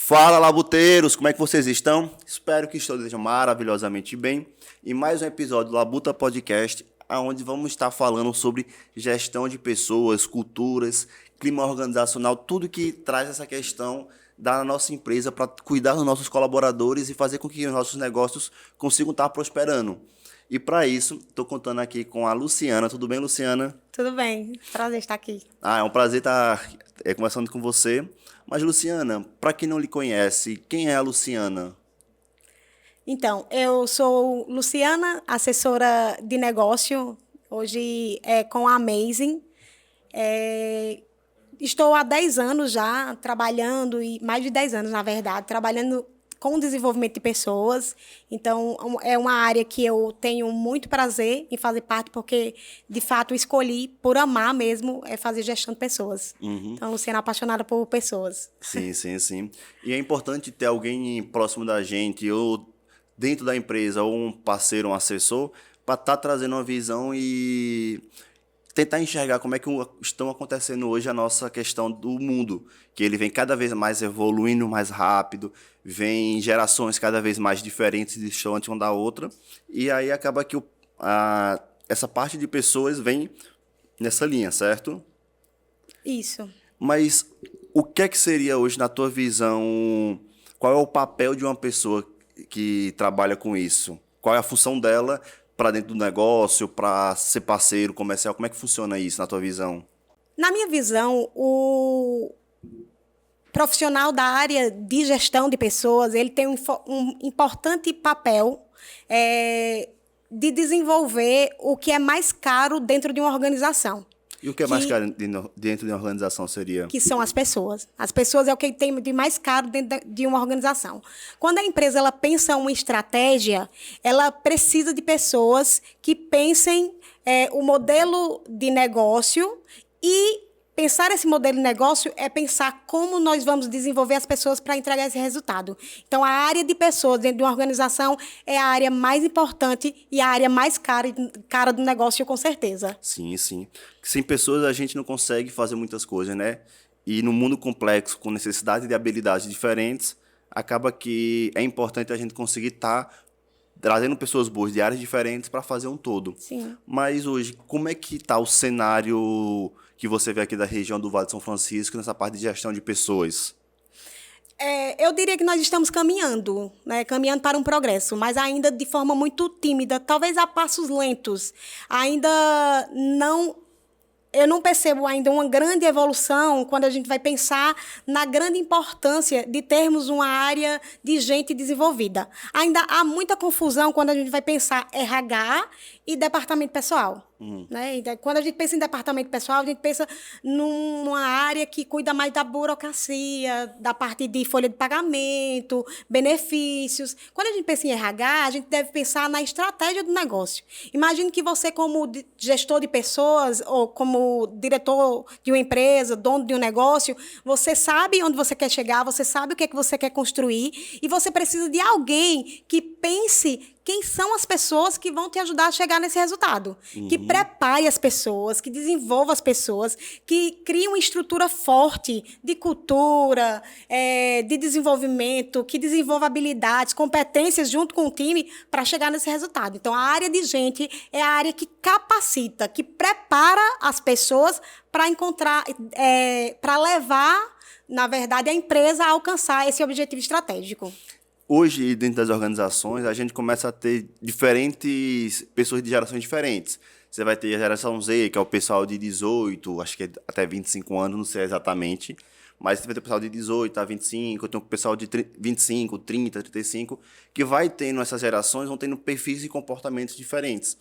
Fala, labuteiros! Como é que vocês estão? Espero que todos estejam maravilhosamente bem. E mais um episódio do Labuta Podcast, onde vamos estar falando sobre gestão de pessoas, culturas, clima organizacional, tudo que traz essa questão da nossa empresa para cuidar dos nossos colaboradores e fazer com que os nossos negócios consigam estar prosperando. E para isso, estou contando aqui com a Luciana. Tudo bem, Luciana? Tudo bem, prazer estar aqui. É um prazer estar conversando com você. Mas, Luciana, para quem não lhe conhece, quem é a Luciana? Então, eu sou Luciana, assessora de negócio, hoje com a Amazing. Estou há 10 anos já trabalhando, e mais de 10 anos, na verdade, trabalhando com desenvolvimento de pessoas. Então, é uma área que eu tenho muito prazer em fazer parte, porque, de fato, escolhi, por amar mesmo, fazer gestão de pessoas. Então, Luciana é apaixonada por pessoas. Sim, sim, sim. E é importante ter alguém próximo da gente, ou dentro da empresa, ou um parceiro, um assessor, para estar trazendo uma visão e tentar enxergar como é que estão acontecendo hoje a nossa questão do mundo, que ele vem cada vez mais evoluindo mais rápido, vem gerações cada vez mais diferentes e distantes uma da outra, e aí acaba que essa parte de pessoas vem nessa linha, certo? Isso. Mas o que é que seria hoje, na tua visão, qual é o papel de uma pessoa que trabalha com isso? Qual é a função dela para dentro do negócio, para ser parceiro comercial? Como é que funciona isso na tua visão? Na minha visão, o profissional da área de gestão de pessoas, ele tem um importante papel de desenvolver o que é mais caro dentro de uma organização. E o que é mais caro dentro de uma organização seria? Que são as pessoas. As pessoas é o que tem de mais caro dentro de uma organização. Quando a empresa ela pensa uma estratégia, ela precisa de pessoas que pensem o modelo de negócio, e pensar esse modelo de negócio é pensar como nós vamos desenvolver as pessoas para entregar esse resultado. Então, a área de pessoas dentro de uma organização é a área mais importante e a área mais cara do negócio, com certeza. Sim, sim. Sem pessoas a gente não consegue fazer muitas coisas, né? E no mundo complexo, com necessidade de habilidades diferentes, acaba que é importante a gente conseguir estar trazendo pessoas boas de áreas diferentes para fazer um todo. Sim. Mas hoje, como é que está o cenário que você vê aqui da região do Vale de São Francisco nessa parte de gestão de pessoas? Eu diria que nós estamos caminhando, né? Caminhando para um progresso, mas ainda de forma muito tímida, talvez a passos lentos. Eu não percebo ainda uma grande evolução quando a gente vai pensar na grande importância de termos uma área de gente desenvolvida. Ainda há muita confusão quando a gente vai pensar RH e departamento pessoal. Né? Quando a gente pensa em departamento pessoal, a gente pensa numa área que cuida mais da burocracia, da parte de folha de pagamento, benefícios. Quando a gente pensa em RH, a gente deve pensar na estratégia do negócio. Imagine que você, como gestor de pessoas ou como diretor de uma empresa, dono de um negócio, você sabe onde você quer chegar, você sabe o que é que você quer construir, e você precisa de alguém que pense quem são as pessoas que vão te ajudar a chegar nesse resultado. Que prepare as pessoas, que desenvolva as pessoas, que crie uma estrutura forte de cultura, de desenvolvimento, que desenvolva habilidades, competências junto com o time para chegar nesse resultado. Então, a área de gente é a área que capacita, que prepara as pessoas para encontrar, para levar, na verdade, a empresa a alcançar esse objetivo estratégico. Hoje, dentro das organizações, a gente começa a ter diferentes pessoas de gerações diferentes. Você vai ter a geração Z, que é o pessoal de 18, acho que é até 25 anos, não sei exatamente. Mas você vai ter o pessoal de 18 a 25, tem o pessoal de 25, 30, 35, que vai tendo essas gerações, vão tendo perfis e comportamentos diferentes.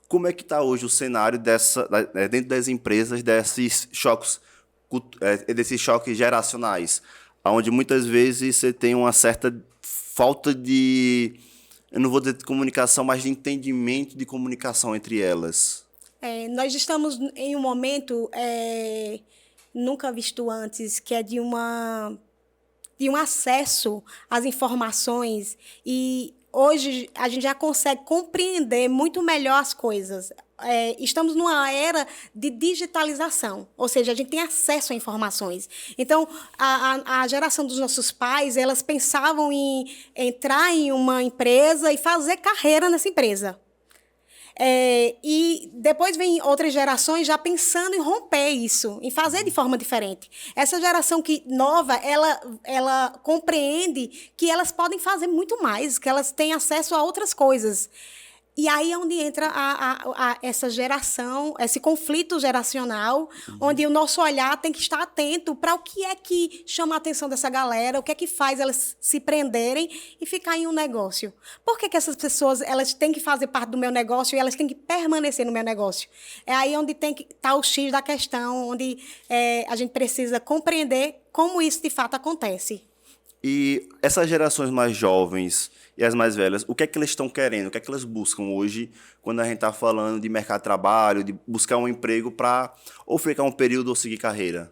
Como é que está hoje o cenário dentro das empresas desses choques geracionais? Onde muitas vezes você tem uma certa falta de, eu não vou dizer de comunicação, mas de entendimento de comunicação entre elas. Nós estamos em um momento nunca visto antes, que é de um acesso às informações e hoje a gente já consegue compreender muito melhor as coisas. Estamos numa era de digitalização, ou seja, a gente tem acesso a informações. Então, a geração dos nossos pais, elas pensavam em entrar em uma empresa e fazer carreira nessa empresa. E depois vem outras gerações já pensando em romper isso, em fazer de forma diferente. Essa geração nova, ela compreende que elas podem fazer muito mais, que elas têm acesso a outras coisas. E aí é onde entra essa geração, esse conflito geracional, onde o nosso olhar tem que estar atento para o que é que chama a atenção dessa galera, o que é que faz elas se prenderem e ficar em um negócio. Por que essas pessoas elas têm que fazer parte do meu negócio e elas têm que permanecer no meu negócio? É aí onde tem que estar o X da questão, onde a gente precisa compreender como isso de fato acontece. E essas gerações mais jovens e as mais velhas, o que é que elas estão querendo? O que é que elas buscam hoje quando a gente está falando de mercado de trabalho, de buscar um emprego para ou ficar um período ou seguir carreira?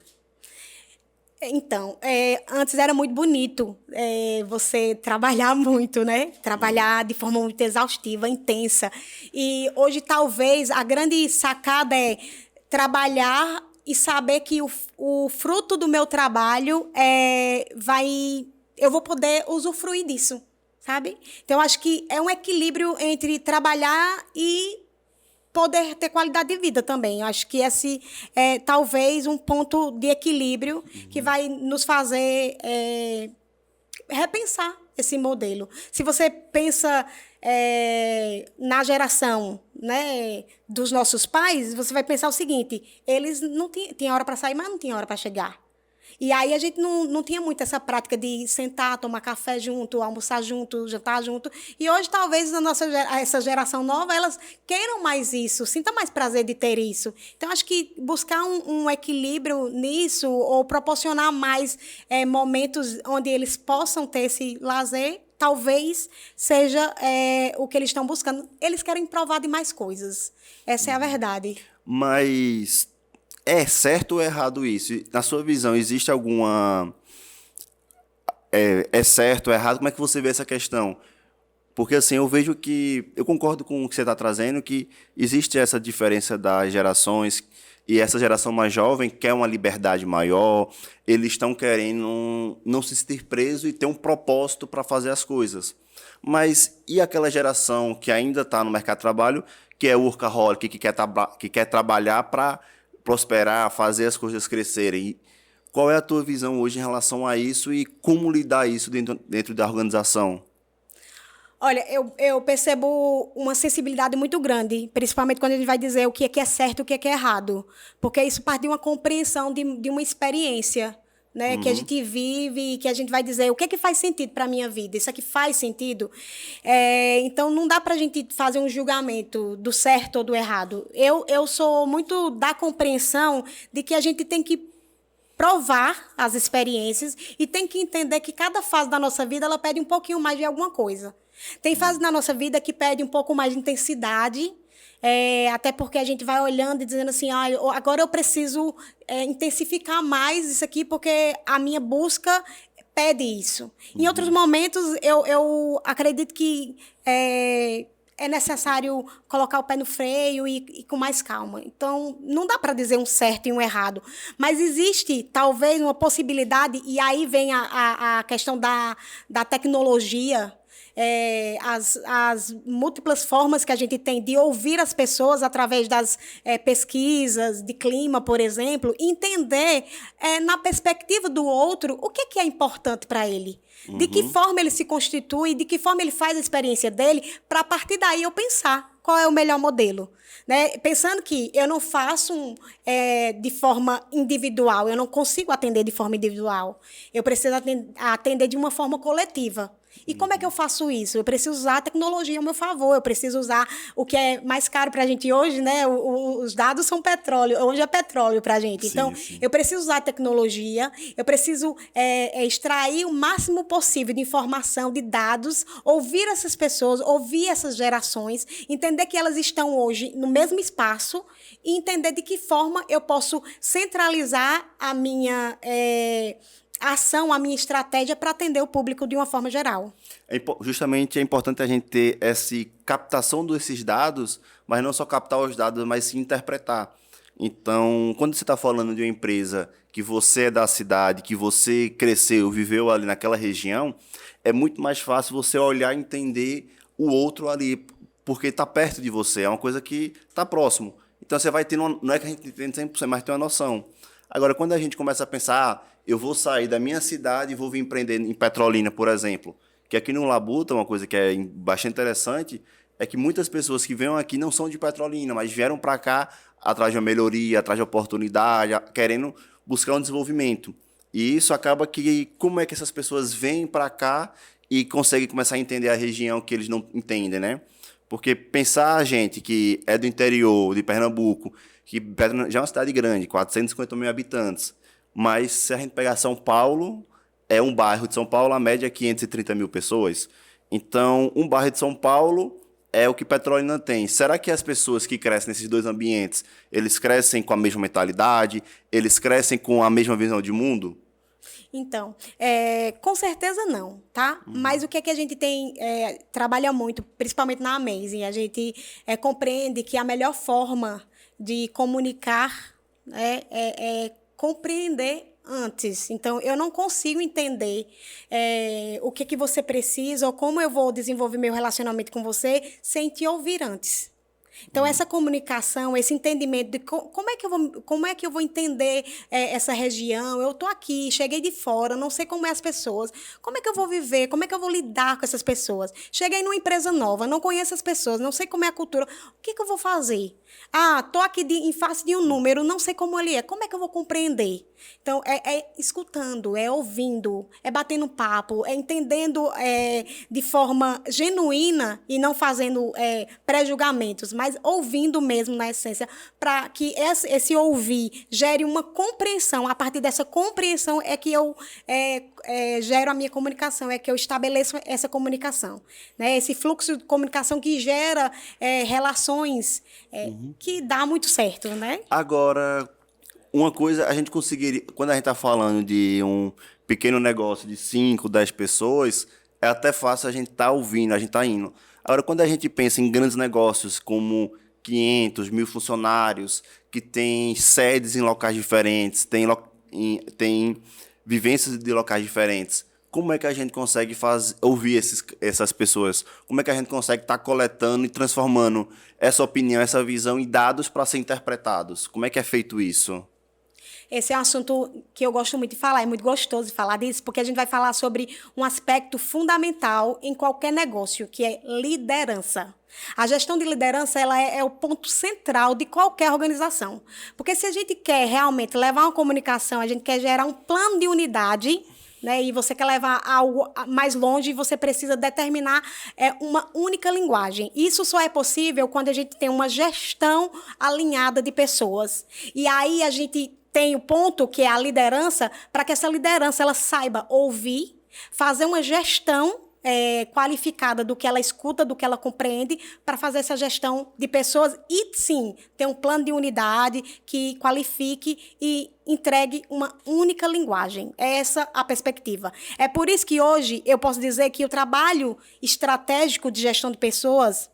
Então, antes era muito bonito você trabalhar muito, né? Trabalhar de forma muito exaustiva, intensa. E hoje, talvez, a grande sacada é trabalhar e saber que o fruto do meu trabalho eu vou poder usufruir disso, sabe? Então, acho que é um equilíbrio entre trabalhar e poder ter qualidade de vida também. Eu acho que esse é talvez um ponto de equilíbrio que vai nos fazer repensar esse modelo. Se você pensa na geração, né, dos nossos pais, você vai pensar o seguinte: eles não tinham hora para sair, mas não tinham hora para chegar. E aí a gente não tinha muito essa prática de sentar, tomar café junto, almoçar junto, jantar junto. E hoje, talvez, essa geração nova, elas queiram mais isso, sinta mais prazer de ter isso. Então, acho que buscar um equilíbrio nisso, ou proporcionar mais momentos onde eles possam ter esse lazer, talvez seja o que eles estão buscando. Eles querem provar de mais coisas. Essa é a verdade. Mas é certo ou errado isso? Na sua visão, existe alguma... É certo ou errado? Como é que você vê essa questão? Porque, assim, eu vejo que... Eu concordo com o que você está trazendo, que existe essa diferença das gerações, e essa geração mais jovem quer uma liberdade maior, eles estão querendo não se sentir preso e ter um propósito para fazer as coisas. Mas e aquela geração que ainda está no mercado de trabalho, que é workaholic, que quer trabalhar para prosperar, fazer as coisas crescerem? Qual é a tua visão hoje em relação a isso e como lidar isso dentro da organização? Olha, eu percebo uma sensibilidade muito grande, principalmente quando a gente vai dizer o que é certo e o que é errado. Porque isso parte de uma compreensão de uma experiência, né, que a gente vive e que a gente vai dizer o que é que faz sentido para a minha vida. Isso aqui faz sentido? Então, não dá para a gente fazer um julgamento do certo ou do errado. Eu sou muito da compreensão de que a gente tem que provar as experiências e tem que entender que cada fase da nossa vida ela pede um pouquinho mais de alguma coisa. Tem fases na nossa vida que pede um pouco mais de intensidade, até porque a gente vai olhando e dizendo assim, agora eu preciso intensificar mais isso aqui porque a minha busca pede isso. Em outros momentos, eu acredito que é necessário colocar o pé no freio e com mais calma. Então, não dá para dizer um certo e um errado. Mas existe, talvez, uma possibilidade, e aí vem a questão da tecnologia, as múltiplas formas que a gente tem de ouvir as pessoas através das pesquisas de clima, por exemplo, entender na perspectiva do outro o que é importante para ele. De que forma ele se constitui, de que forma ele faz a experiência dele, para a partir daí eu pensar qual é o melhor modelo. Né? Pensando que eu não faço de forma individual, eu não consigo atender de forma individual. Eu preciso atender de uma forma coletiva. E como é que eu faço isso? Eu preciso usar a tecnologia ao meu favor, eu preciso usar o que é mais caro para a gente hoje, né? Os dados são petróleo, hoje é petróleo para a gente. Sim, então, sim. eu preciso usar a tecnologia, eu preciso extrair o máximo possível de informação, de dados, ouvir essas pessoas, ouvir essas gerações, entender que elas estão hoje no mesmo espaço e entender de que forma eu posso centralizar a minha ação, a minha estratégia para atender o público de uma forma geral. Justamente é importante a gente ter essa captação desses dados, mas não só captar os dados, mas se interpretar. Então, quando você está falando de uma empresa que você é da cidade, que você cresceu, viveu ali naquela região, é muito mais fácil você olhar e entender o outro ali, porque está perto de você, é uma coisa que está próximo. Então, você vai ter, não é que a gente entende 100%, mas tem uma noção. Agora, quando a gente começa a pensar, eu vou sair da minha cidade e vou vir empreender em Petrolina, por exemplo, que aqui no Labuta, uma coisa que é bastante interessante, é que muitas pessoas que vêm aqui não são de Petrolina, mas vieram para cá atrás de uma melhoria, atrás de oportunidade, querendo buscar um desenvolvimento. E isso acaba que, como é que essas pessoas vêm para cá e conseguem começar a entender a região que eles não entendem, né? Porque pensar a gente que é do interior, de Pernambuco, que já é uma cidade grande, 450 mil habitantes, mas se a gente pegar São Paulo, é um bairro de São Paulo, a média é 530 mil pessoas. Então, um bairro de São Paulo é o que Petrolina tem. Será que as pessoas que crescem nesses dois ambientes, eles crescem com a mesma mentalidade? Eles crescem com a mesma visão de mundo? Então, com certeza não, tá? Mas o que é que a gente tem, trabalha muito, principalmente na Amazing, a gente compreende que a melhor forma de comunicar é compreender antes. Então, eu não consigo entender o que você precisa ou como eu vou desenvolver meu relacionamento com você sem te ouvir antes. Então, essa comunicação, esse entendimento de como é que eu vou entender essa região, eu estou aqui, cheguei de fora, não sei como é as pessoas, como é que eu vou viver, como é que eu vou lidar com essas pessoas? Cheguei numa empresa nova, não conheço as pessoas, não sei como é a cultura, o que eu vou fazer? Estou aqui em face de um número, não sei como ele é, como é que eu vou compreender? Então, escutando, ouvindo, batendo papo, entendendo de forma genuína e não fazendo pré-julgamentos, mas ouvindo mesmo na essência, para que esse ouvir gere uma compreensão. A partir dessa compreensão é que eu gero a minha comunicação, é que eu estabeleço essa comunicação. Né? Esse fluxo de comunicação que gera relações que dá muito certo. Né? Agora, uma coisa, a gente conseguiria, quando a gente está falando de um pequeno negócio de 5, 10 pessoas, é até fácil a gente estar ouvindo, a gente estar indo. Agora, quando a gente pensa em grandes negócios como 500, 1.000 funcionários, que têm sedes em locais diferentes, tem vivências de locais diferentes, como é que a gente consegue ouvir essas pessoas? Como é que a gente consegue estar coletando e transformando essa opinião, essa visão em dados para ser interpretados? Como é que é feito isso? Esse é um assunto que eu gosto muito de falar, é muito gostoso de falar disso, porque a gente vai falar sobre um aspecto fundamental em qualquer negócio, que é liderança. A gestão de liderança ela é o ponto central de qualquer organização. Porque se a gente quer realmente levar uma comunicação, a gente quer gerar um plano de unidade, né, e você quer levar algo mais longe, você precisa determinar uma única linguagem. Isso só é possível quando a gente tem uma gestão alinhada de pessoas. E aí a gente tem o ponto que é a liderança, para que essa liderança ela saiba ouvir, fazer uma gestão qualificada do que ela escuta, do que ela compreende, para fazer essa gestão de pessoas e, sim, ter um plano de unidade que qualifique e entregue uma única linguagem. É essa a perspectiva. É por isso que hoje eu posso dizer que o trabalho estratégico de gestão de pessoas,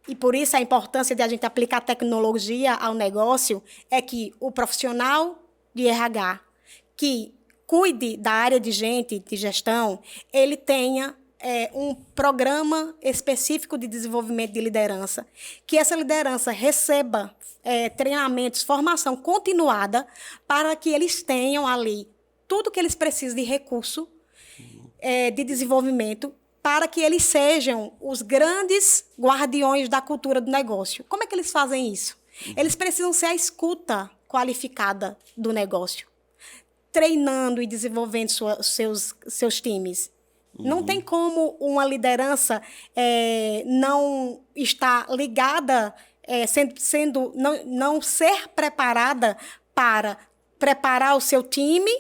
e por isso a importância de a gente aplicar tecnologia ao negócio, é que o profissional de RH que cuide da área de gestão, ele tenha um programa específico de desenvolvimento de liderança, que essa liderança receba treinamentos, formação continuada, para que eles tenham ali tudo que eles precisam de recurso de desenvolvimento, para que eles sejam os grandes guardiões da cultura do negócio. Como é que eles fazem isso? Eles precisam ser a escuta qualificada do negócio, treinando e desenvolvendo seus times. Não tem como uma liderança não estar ligada, não ser preparada para preparar o seu time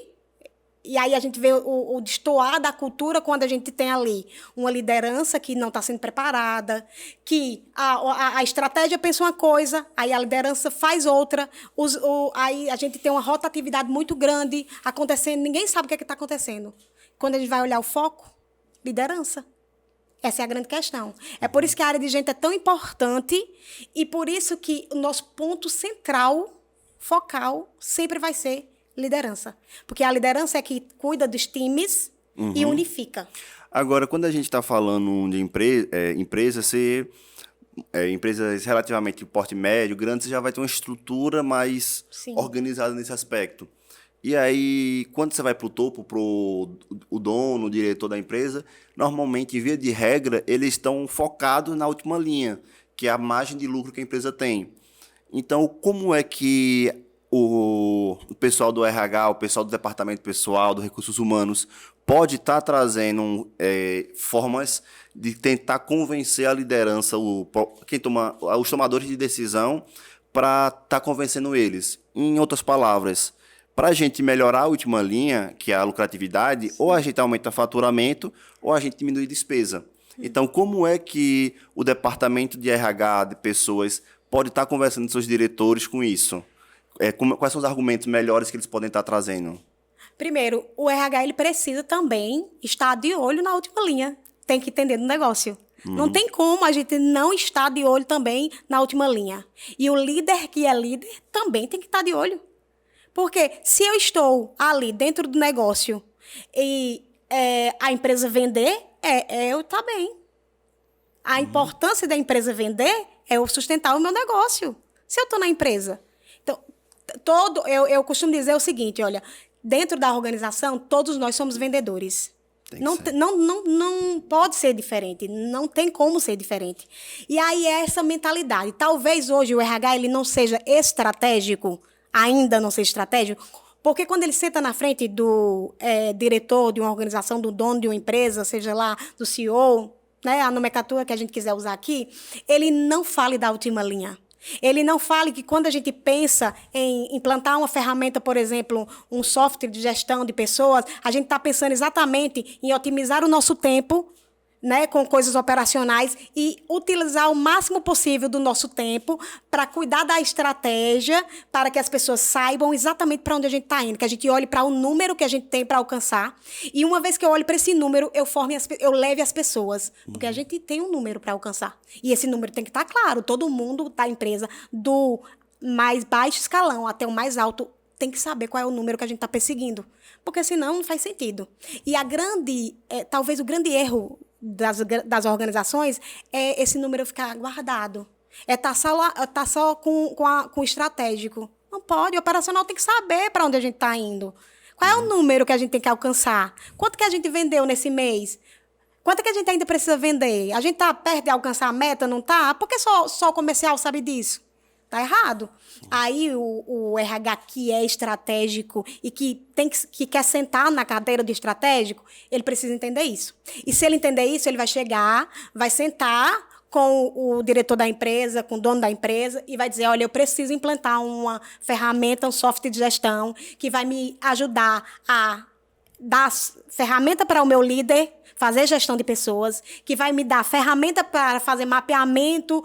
E aí a gente vê o destoar da cultura quando a gente tem ali uma liderança que não está sendo preparada, que a estratégia pensa uma coisa, aí a liderança faz outra, aí a gente tem uma rotatividade muito grande acontecendo, ninguém sabe o que está acontecendo. Quando a gente vai olhar o foco, liderança. Essa é a grande questão. É por isso que a área de gente é tão importante e por isso que o nosso ponto central, focal, sempre vai ser liderança. Porque a liderança é que cuida dos times e unifica. Agora, quando a gente está falando de empresas relativamente de porte médio, grande, você já vai ter uma estrutura mais organizada nesse aspecto. E aí, quando você vai para o topo, para o dono, o diretor da empresa, normalmente, em via de regra, eles estão focados na última linha, que é a margem de lucro que a empresa tem. Então, como é que o pessoal do RH, o pessoal do departamento pessoal, dos recursos humanos, pode estar trazendo formas de tentar convencer a liderança, os tomadores de decisão, para estar convencendo eles? Em outras palavras, para a gente melhorar a última linha, que é a lucratividade, ou a gente aumenta o faturamento, ou a gente diminui a despesa. Então, como é que o departamento de RH, de pessoas, pode estar conversando com seus diretores com isso? Quais são os argumentos melhores que eles podem estar trazendo? Primeiro, o RH ele precisa também estar de olho na última linha. Tem que entender do negócio. Não tem como a gente não estar de olho também na última linha. E o líder que é líder também tem que estar de olho. Porque se eu estou ali dentro do negócio e a empresa vender, eu estar bem. A importância da empresa vender é eu sustentar o meu negócio. Se eu estou na empresa. Então, eu costumo dizer o seguinte, olha, dentro da organização, todos nós somos vendedores. Não pode ser diferente, não tem como ser diferente. E aí é essa mentalidade. Talvez hoje o RH ele não seja estratégico, ainda não seja estratégico, porque quando ele senta na frente do diretor de uma organização, do dono de uma empresa, seja lá do CEO, né, a nomenclatura que a gente quiser usar aqui, ele não fale da última linha. Ele não fale que quando a gente pensa em implantar uma ferramenta, por exemplo, um software de gestão de pessoas, a gente está pensando exatamente em otimizar o nosso tempo, né, com coisas operacionais e utilizar o máximo possível do nosso tempo para cuidar da estratégia, para que as pessoas saibam exatamente para onde a gente está indo, que a gente olhe para o número que a gente tem para alcançar. E uma vez que eu olhe para esse número, eu leve as pessoas, porque a gente tem um número para alcançar. E esse número tem que estar claro, todo mundo da empresa, do mais baixo escalão até o mais alto, tem que saber qual é o número que a gente está perseguindo, porque senão não faz sentido. E talvez o grande erro das organizações é esse número ficar guardado. Tá só com o estratégico. Não pode, o operacional tem que saber para onde a gente está indo. Qual é o número que a gente tem que alcançar? Quanto que a gente vendeu nesse mês? Quanto que a gente ainda precisa vender? A gente está perto de alcançar a meta, não está? Por que só o comercial sabe disso? Está errado. Aí o RH que é estratégico e que quer sentar na cadeira do estratégico, ele precisa entender isso. E se ele entender isso, ele vai chegar, vai sentar com o diretor da empresa, com o dono da empresa e vai dizer, olha, eu preciso implantar uma ferramenta, um software de gestão que vai me ajudar a dar ferramenta para o meu líder fazer gestão de pessoas, que vai me dar ferramenta para fazer mapeamento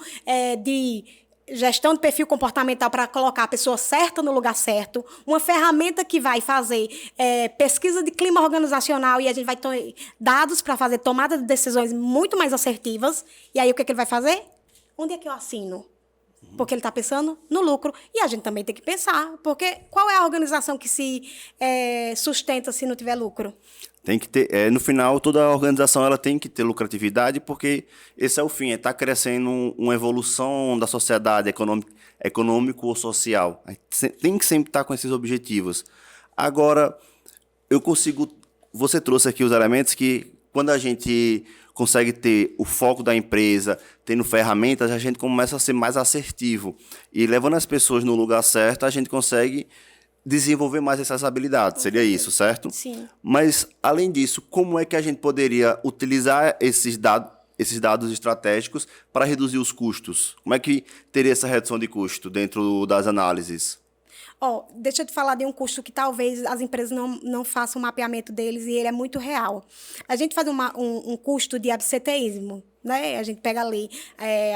de gestão de perfil comportamental para colocar a pessoa certa no lugar certo, uma ferramenta que vai fazer pesquisa de clima organizacional e a gente vai ter dados para fazer tomada de decisões muito mais assertivas. E aí o que ele vai fazer? Onde é que eu assino? Porque ele está pensando no lucro. E a gente também tem que pensar, porque qual é a organização que se sustenta se não tiver lucro? Tem que ter, no final, toda a organização ela tem que ter lucratividade, porque esse é o fim, está crescendo uma evolução da sociedade econômico ou social. Tem que sempre estar com esses objetivos. Agora, você trouxe aqui os elementos que, quando a gente consegue ter o foco da empresa, tendo ferramentas, a gente começa a ser mais assertivo. E levando as pessoas no lugar certo, a gente consegue desenvolver mais essas habilidades, seria isso, certo? Sim. Mas, além disso, como é que a gente poderia utilizar esses dados estratégicos para reduzir os custos? Como é que teria essa redução de custo dentro das análises? Deixa eu te falar de um custo que talvez as empresas não façam o mapeamento deles e ele é muito real. A gente faz um custo de absenteísmo, né? A gente pega ali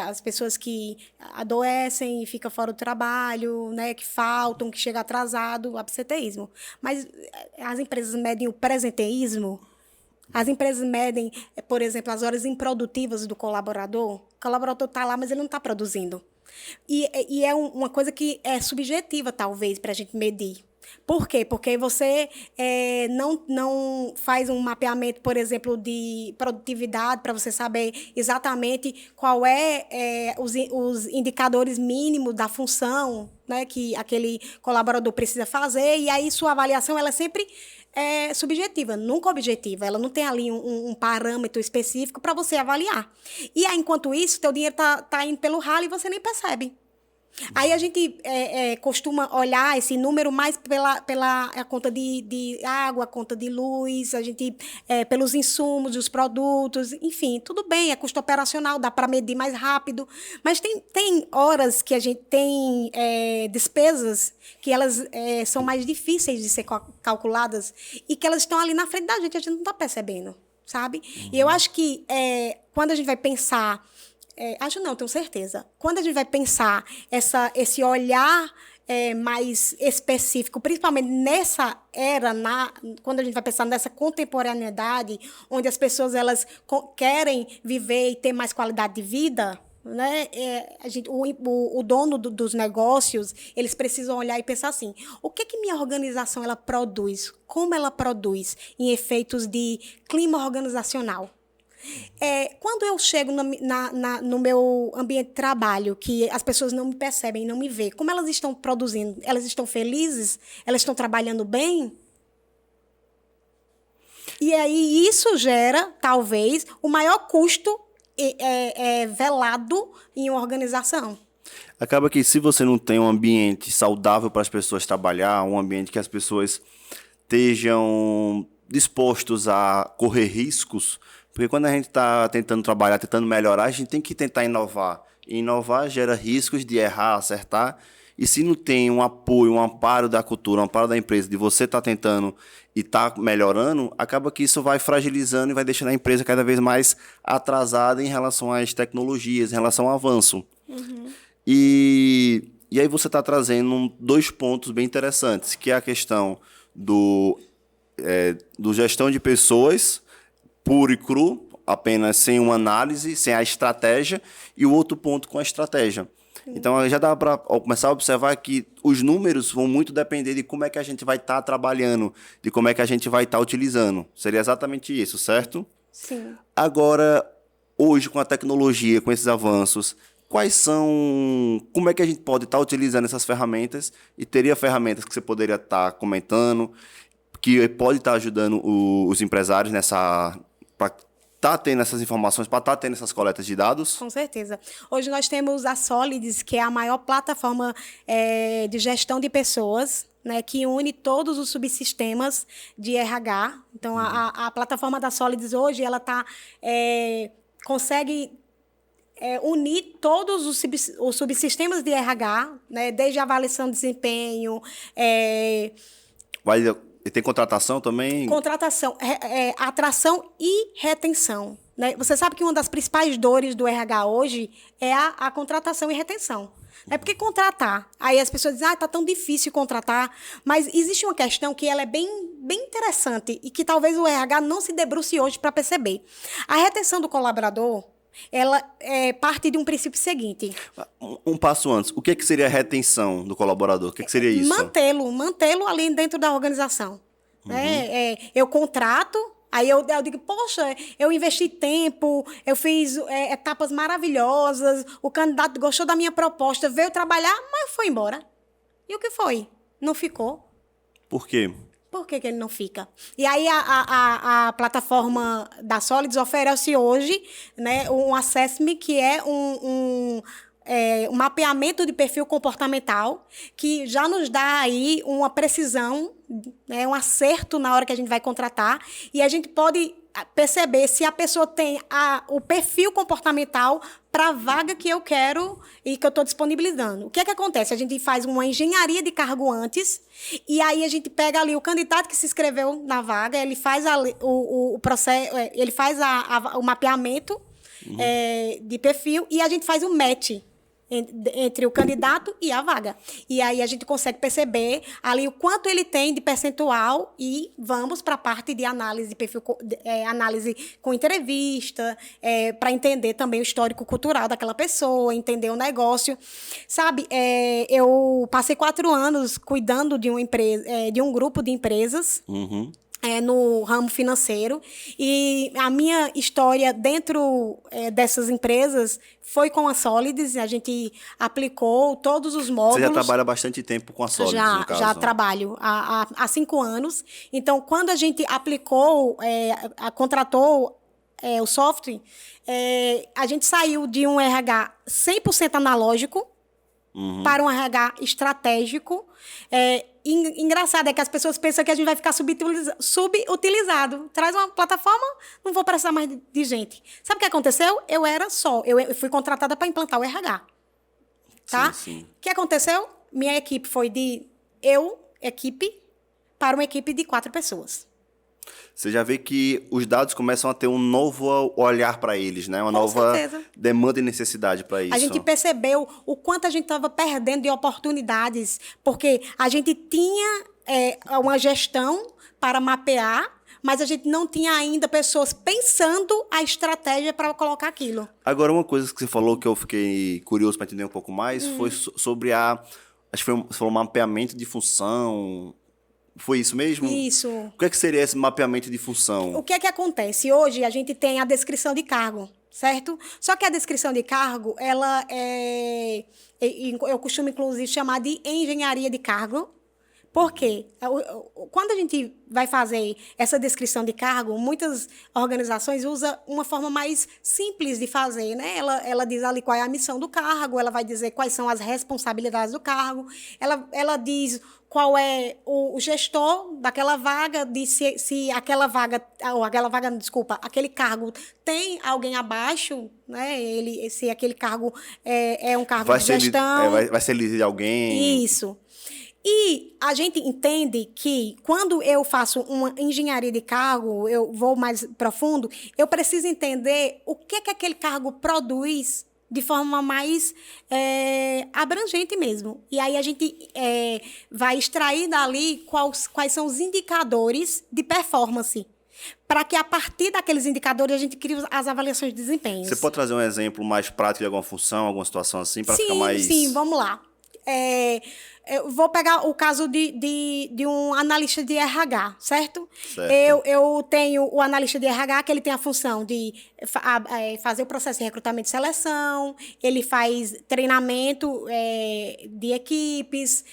as pessoas que adoecem e ficam fora do trabalho, né? Que faltam, que chegam atrasado, absenteísmo. Mas as empresas medem o presenteísmo. As empresas medem, por exemplo, as horas improdutivas do colaborador. O colaborador está lá, mas ele não está produzindo. E é uma coisa que é subjetiva, talvez, para a gente medir. Por quê? Porque você não faz um mapeamento, por exemplo, de produtividade, para você saber exatamente qual os indicadores mínimos da função, né, que aquele colaborador precisa fazer, e aí sua avaliação ela é sempre subjetiva, nunca objetiva. Ela não tem ali um parâmetro específico para você avaliar. E aí, enquanto isso, teu dinheiro tá indo pelo ralo e você nem percebe. Aí a gente costuma olhar esse número mais pela a conta de água, a conta de luz, a gente pelos insumos, os produtos, enfim, tudo bem, é custo operacional, dá para medir mais rápido, mas tem horas que a gente tem despesas que elas são mais difíceis de ser calculadas e que elas estão ali na frente da gente, a gente não está percebendo, sabe? Uhum. E eu acho que quando a gente vai pensar acho não, tenho certeza. Quando a gente vai pensar esse olhar mais específico, principalmente nessa era, quando a gente vai pensar nessa contemporaneidade, onde as pessoas elas querem viver e ter mais qualidade de vida, né? O dono dos negócios, eles precisam olhar e pensar assim, o que minha organização ela produz? Como ela produz em efeitos de clima organizacional? Quando eu chego no meu ambiente de trabalho, que as pessoas não me percebem, não me veem, como elas estão produzindo? Elas estão felizes? Elas estão trabalhando bem? E aí isso gera, talvez, o maior custo velado em uma organização. Acaba que se você não tem um ambiente saudável para as pessoas trabalhar, um ambiente que as pessoas estejam dispostos a correr riscos, porque quando a gente está tentando trabalhar, tentando melhorar, a gente tem que tentar inovar. E inovar gera riscos de errar, acertar. E se não tem um apoio, um amparo da cultura, um amparo da empresa, de você estar tentando e estar melhorando, acaba que isso vai fragilizando e vai deixando a empresa cada vez mais atrasada em relação às tecnologias, em relação ao avanço. Uhum. E aí você está trazendo dois pontos bem interessantes, que é a questão do gestão de pessoas, puro e cru, apenas sem uma análise, sem a estratégia, e o outro ponto com a estratégia. Então, já dá para começar a observar que os números vão muito depender de como é que a gente vai estar trabalhando, de como é que a gente vai estar utilizando. Seria exatamente isso, certo? Sim. Agora, hoje, com a tecnologia, com esses avanços, como é que a gente pode estar utilizando essas ferramentas? E teria ferramentas que você poderia estar comentando, que pode estar ajudando os empresários para estar tendo essas informações, para estar tendo essas coletas de dados? Com certeza. Hoje nós temos a Solids, que é a maior plataforma de gestão de pessoas, né, que une todos os subsistemas de RH. Então, a plataforma da Solids hoje, ela consegue unir todos os subsistemas de RH, né, desde a avaliação de desempenho. E tem contratação também? Contratação, atração e retenção. Né? Você sabe que uma das principais dores do RH hoje é a contratação e retenção. É porque contratar, aí as pessoas dizem, está tão difícil contratar, mas existe uma questão que ela é bem interessante e que talvez o RH não se debruce hoje para perceber. A retenção do colaborador, ela parte de um princípio seguinte. Um passo antes, o que seria a retenção do colaborador? O que seria isso? Mantê-lo ali dentro da organização. Uhum. Eu contrato, aí eu digo, poxa, eu investi tempo, eu fiz etapas maravilhosas, o candidato gostou da minha proposta, veio trabalhar, mas foi embora. E o que foi? Não ficou. Por quê? Por que ele não fica? E aí a plataforma da Solids oferece hoje, né, um assessment, que é um mapeamento de perfil comportamental, que já nos dá aí uma precisão, né, um acerto na hora que a gente vai contratar, e a gente pode perceber se a pessoa tem o perfil comportamental para a vaga que eu quero e que eu estou disponibilizando. O que é que acontece? A gente faz uma engenharia de cargo antes, e aí a gente pega ali o candidato que se inscreveu na vaga, ele faz o processo, ele faz o mapeamento de perfil, e a gente faz um match entre o candidato e a vaga. E aí a gente consegue perceber ali o quanto ele tem de percentual e vamos para a parte de análise de perfil, análise com entrevista, para entender também o histórico cultural daquela pessoa, entender o negócio. Sabe, eu passei 4 anos cuidando de uma empresa, de um grupo de empresas. Uhum. No ramo financeiro, e a minha história dentro dessas empresas foi com a Solids. A gente aplicou todos os módulos. Você já trabalha há bastante tempo com a Solids, no caso? Já trabalho há 5 anos. Então, quando a gente aplicou, contratou o software, a gente saiu de um RH 100% analógico para um RH estratégico. Engraçado é que as pessoas pensam que a gente vai ficar subutilizado. Traz uma plataforma, não vou precisar mais de gente. Sabe o que aconteceu? Eu fui contratada para implantar o RH. Tá? Sim. O que aconteceu? Minha equipe foi de equipe, para uma equipe de 4 pessoas. Você já vê que os dados começam a ter um novo olhar para eles, né? Uma nova demanda e necessidade para isso. A gente percebeu o quanto a gente estava perdendo de oportunidades, porque a gente tinha uma gestão para mapear, mas a gente não tinha ainda pessoas pensando a estratégia para colocar aquilo. Agora, uma coisa que você falou que eu fiquei curioso para entender um pouco mais foi sobre acho que você falou mapeamento de função. Foi isso mesmo? Isso. O que é que seria esse mapeamento de função? O que é que acontece? Hoje a gente tem a descrição de cargo, certo? Só que a descrição de cargo, ela eu costumo inclusive chamar de engenharia de cargo. Por quê? Quando a gente vai fazer essa descrição de cargo, muitas organizações usam uma forma mais simples de fazer, né? Ela diz ali qual é a missão do cargo, ela vai dizer quais são as responsabilidades do cargo, ela diz qual é o gestor daquela vaga, diz se aquela vaga, desculpa, aquele cargo tem alguém abaixo, né? Se aquele cargo é um cargo de gestão. Vai ser líder de alguém. Isso. E a gente entende que quando eu faço uma engenharia de cargo, eu vou mais profundo, eu preciso entender o que aquele cargo produz de forma mais abrangente mesmo. E aí a gente vai extrair dali quais são os indicadores de performance, para que a partir daqueles indicadores a gente crie as avaliações de desempenho. Você pode trazer um exemplo mais prático de alguma função, alguma situação assim, para ficar mais... Sim, vamos lá. Eu vou pegar o caso de um analista de RH, certo? Eu tenho o analista de RH, que ele tem a função de fazer o processo de recrutamento e seleção, ele faz treinamento de equipes.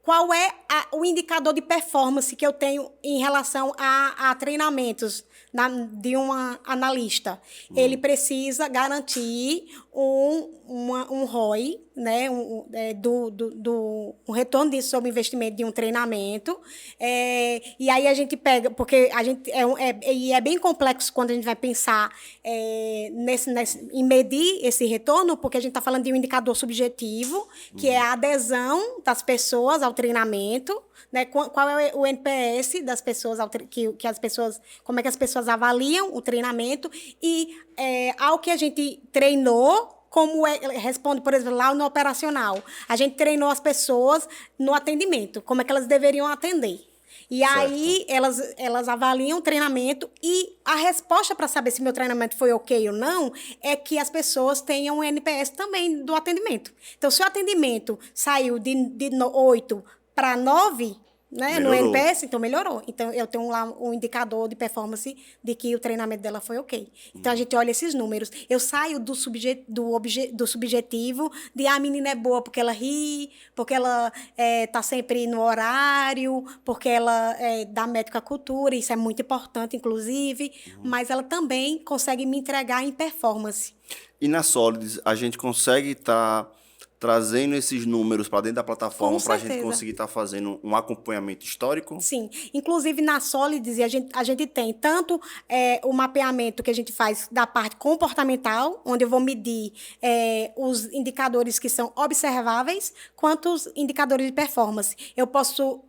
Qual é o indicador de performance que eu tenho em relação a treinamentos de um analista? Ele precisa garantir um ROI, né, um retorno sobre investimento de um treinamento. E aí a gente pega, porque a gente é bem complexo quando a gente vai pensar em medir esse retorno, porque a gente está falando de um indicador subjetivo, que é a adesão das pessoas ao treinamento, né? Qual é o NPS das pessoas, que as pessoas, como é que as pessoas avaliam o treinamento, e ao que a gente treinou, como responde, por exemplo, lá no operacional. A gente treinou as pessoas no atendimento, como é que elas deveriam atender. E certo. Aí elas avaliam o treinamento, e a resposta para saber se meu treinamento foi ok ou não é que as pessoas tenham um NPS também do atendimento. Então, se o atendimento saiu de 8 para 9, né, no NPS, então melhorou. Então, eu tenho lá um indicador de performance de que o treinamento dela foi ok. Então, a gente olha esses números. Eu saio do subjetivo de a menina é boa porque ela ri, porque ela tá sempre no horário, porque ela dá médico à cultura, isso é muito importante, inclusive, mas ela também consegue me entregar em performance. E na Solids, a gente consegue estar trazendo esses números para dentro da plataforma Com para a gente certeza. conseguir estar fazendo um acompanhamento histórico? Sim, inclusive na Solids a gente tem tanto o mapeamento que a gente faz da parte comportamental, onde eu vou medir os indicadores que são observáveis, quanto os indicadores de performance. Eu posso...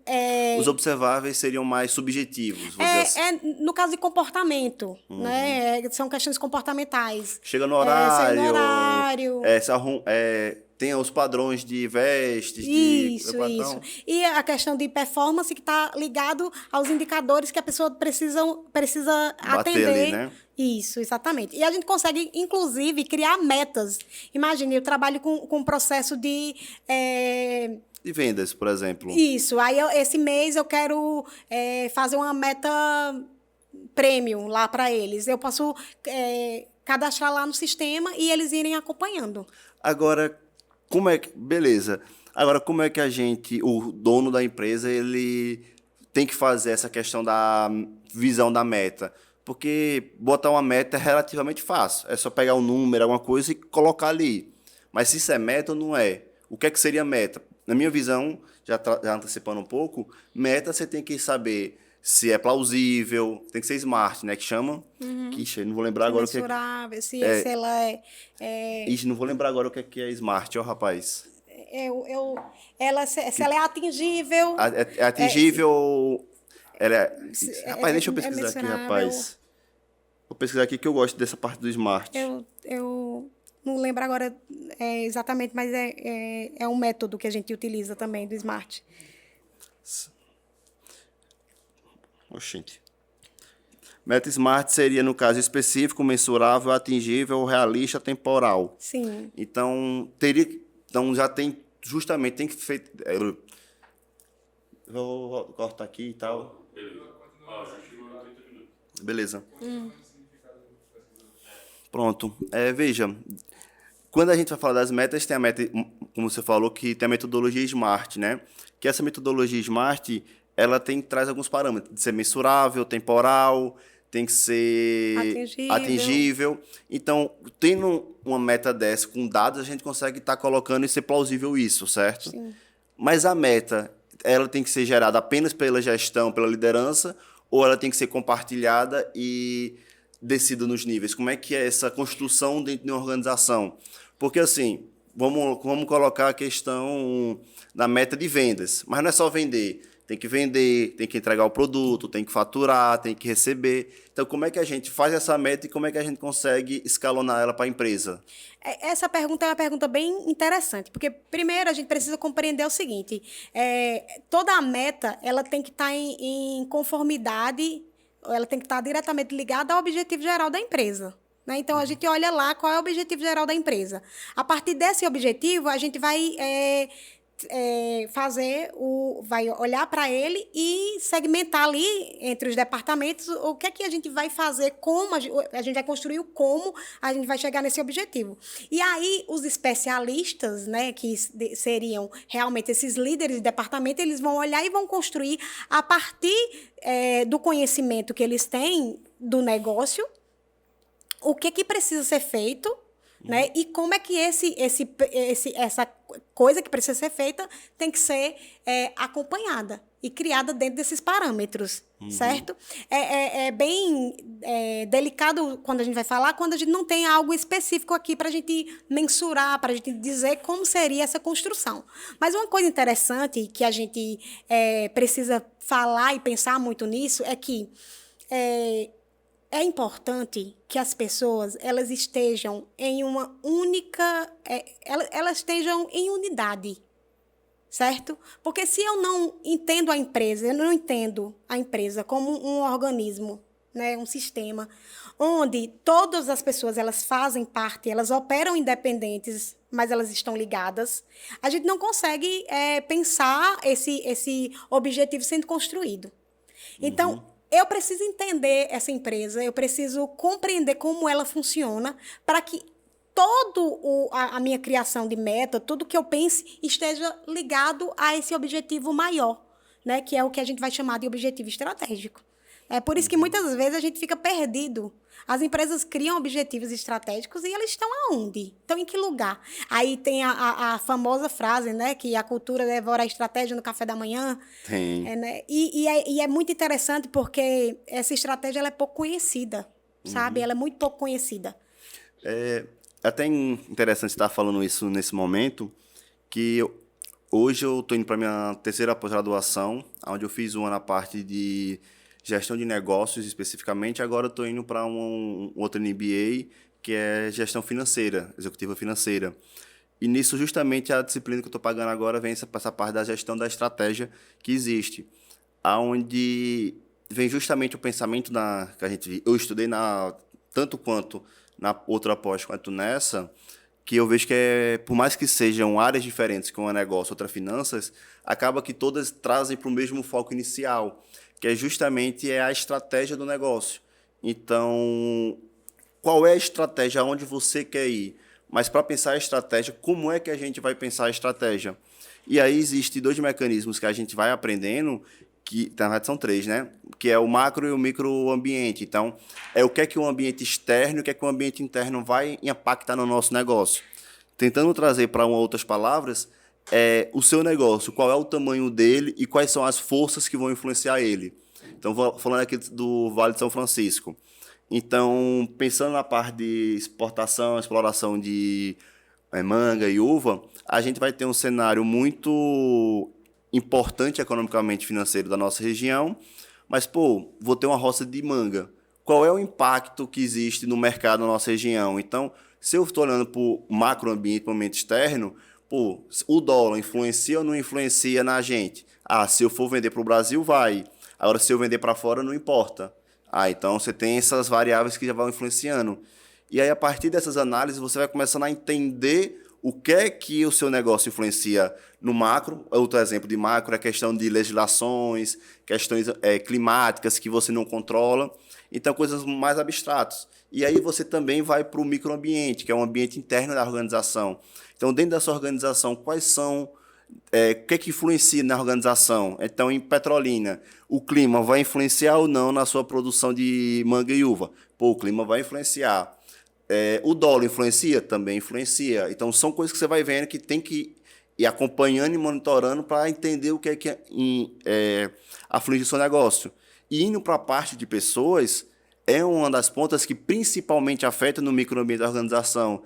Os observáveis seriam mais subjetivos, vou dizer assim. no caso de comportamento, né? São questões comportamentais. Chega no Chega no horário, horário. tem os padrões de vestes, Isso, de... isso. E a questão de performance que está ligado aos indicadores que a pessoa precisa Bater atender. ali, né? Isso, exatamente. E a gente consegue, inclusive, criar metas. Imagine, eu trabalho com um processo de... De vendas, por exemplo. Isso. Aí, esse mês, eu quero fazer uma meta premium lá para eles. Eu posso cadastrar lá no sistema e eles irem acompanhando. Agora, beleza. Agora, como é que o dono da empresa, ele tem que fazer essa questão da visão da meta? Porque botar uma meta é relativamente fácil. É só pegar um número, alguma coisa e colocar ali. Mas se isso é meta ou não é? O que é que seria meta? Na minha visão, já antecipando um pouco, meta você tem que saber se é plausível, tem que ser smart, né? Que chama. Ixi, não vou lembrar agora o que é. Mensurável, se ela Ixi, não vou lembrar agora o que é smart, ó, rapaz. se ela é atingível. É atingível. Rapaz, deixa eu pesquisar aqui, mensurável. rapaz. Vou pesquisar aqui que eu gosto dessa parte do smart. Eu não lembro agora exatamente, mas é um método que a gente utiliza também do SMART. Oxente. Meta smart seria, no caso, específico, mensurável, atingível, realista, temporal. Sim. Então, já tem, justamente, tem que feito... Vou cortar aqui e tal. Beleza. Pronto. Veja, quando a gente vai falar das metas, tem a meta, como você falou, que tem a metodologia SMART, né? Que essa metodologia SMART, ela traz alguns parâmetros, de ser mensurável, temporal, tem que ser atingível. Então, tendo uma meta dessa com dados, a gente consegue estar colocando e ser plausível isso, certo? Sim. Mas a meta, ela tem que ser gerada apenas pela gestão, pela liderança, ou ela tem que ser compartilhada e descida nos níveis? Como é que é essa construção dentro de uma organização? Porque, assim, vamos colocar a questão da meta de vendas, mas não é só vender, tem que entregar o produto, tem que faturar, tem que receber. Então, como é que a gente faz essa meta e como é que a gente consegue escalonar ela para a empresa? Essa pergunta é uma pergunta bem interessante, porque, primeiro, a gente precisa compreender o seguinte, toda a meta ela tem que estar em conformidade, ela tem que estar diretamente ligada ao objetivo geral da empresa. Né? Então, a gente olha lá qual é o objetivo geral da empresa. A partir desse objetivo, a gente vai... vai olhar para ele e segmentar ali entre os departamentos o que é que a gente vai fazer, como a gente vai construir o como a gente vai chegar nesse objetivo. E aí os especialistas, né, que seriam realmente esses líderes de departamento, eles vão olhar e vão construir a partir do conhecimento que eles têm do negócio, o que precisa ser feito, né? E como é que essa coisa que precisa ser feita tem que ser acompanhada e criada dentro desses parâmetros, certo? É bem delicado quando a gente vai falar, quando a gente não tem algo específico aqui para a gente mensurar, para a gente dizer como seria essa construção. Mas uma coisa interessante que a gente precisa falar e pensar muito nisso é que é importante que as pessoas elas estejam em uma única... elas estejam em unidade, certo? Porque se eu não entendo a empresa, eu não entendo a empresa como um organismo, né, um sistema, onde todas as pessoas elas fazem parte, elas operam independentes, mas elas estão ligadas, a gente não consegue pensar esse objetivo sendo construído. Então, eu preciso entender essa empresa, eu preciso compreender como ela funciona para que a minha criação de meta, tudo que eu pense, esteja ligado a esse objetivo maior, né? Que é o que a gente vai chamar de objetivo estratégico. É por isso que muitas vezes a gente fica perdido. As empresas criam objetivos estratégicos e eles estão aonde? Estão em que lugar? Aí tem a famosa frase, né? Que a cultura devora a estratégia no café da manhã. Tem. Né? E é muito interessante porque essa estratégia ela é pouco conhecida, sabe? Ela é muito pouco conhecida. É até interessante estar falando isso nesse momento, que hoje eu estou indo para a minha terceira pós-graduação, onde eu fiz uma na parte de gestão de negócios especificamente, agora eu estou indo para um outro MBA, que é gestão financeira, executiva financeira. E nisso, justamente, a disciplina que eu estou pagando agora vem essa parte da gestão da estratégia que existe, aonde vem justamente o pensamento que a gente... Eu estudei tanto quanto na outra pós quanto nessa, que eu vejo que, por mais que sejam áreas diferentes, que uma é negócio, outra finanças, acaba que todas trazem para o mesmo foco inicial, que é justamente a estratégia do negócio. Então, qual é a estratégia, aonde você quer ir? Mas para pensar a estratégia, como é que a gente vai pensar a estratégia? E aí existem 2 mecanismos que a gente vai aprendendo, que na verdade são 3, né? Que é o macro e o microambiente. Então, é o que o ambiente externo e o que o ambiente interno vai impactar no nosso negócio. Tentando trazer para outras palavras, o seu negócio, qual é o tamanho dele e quais são as forças que vão influenciar ele. Então, falando aqui do Vale de São Francisco. Então, pensando na parte de exportação, exploração de manga e uva, a gente vai ter um cenário muito importante economicamente financeiro da nossa região, mas, vou ter uma roça de manga. Qual é o impacto que existe no mercado na nossa região? Então, se eu estou olhando para o macroambiente, para o ambiente externo, o dólar influencia ou não influencia na gente? Se eu for vender para o Brasil, vai. Agora, se eu vender para fora, não importa. Então você tem essas variáveis que já vão influenciando. E aí, a partir dessas análises, você vai começando a entender o que é que o seu negócio influencia no macro. Outro exemplo de macro é a questão de legislações, questões climáticas que você não controla. Então, coisas mais abstratas. E aí você também vai para o microambiente, que é o ambiente interno da organização. Então, dentro da sua organização, quais são... o que influencia na organização? Então, em Petrolina, o clima vai influenciar ou não na sua produção de manga e uva? O clima vai influenciar. O dólar influencia? Também influencia. Então, são coisas que você vai vendo que tem que ir acompanhando e monitorando para entender o que aflige o seu negócio. E indo para a parte de pessoas, é uma das pontas que principalmente afeta no microambiente da organização.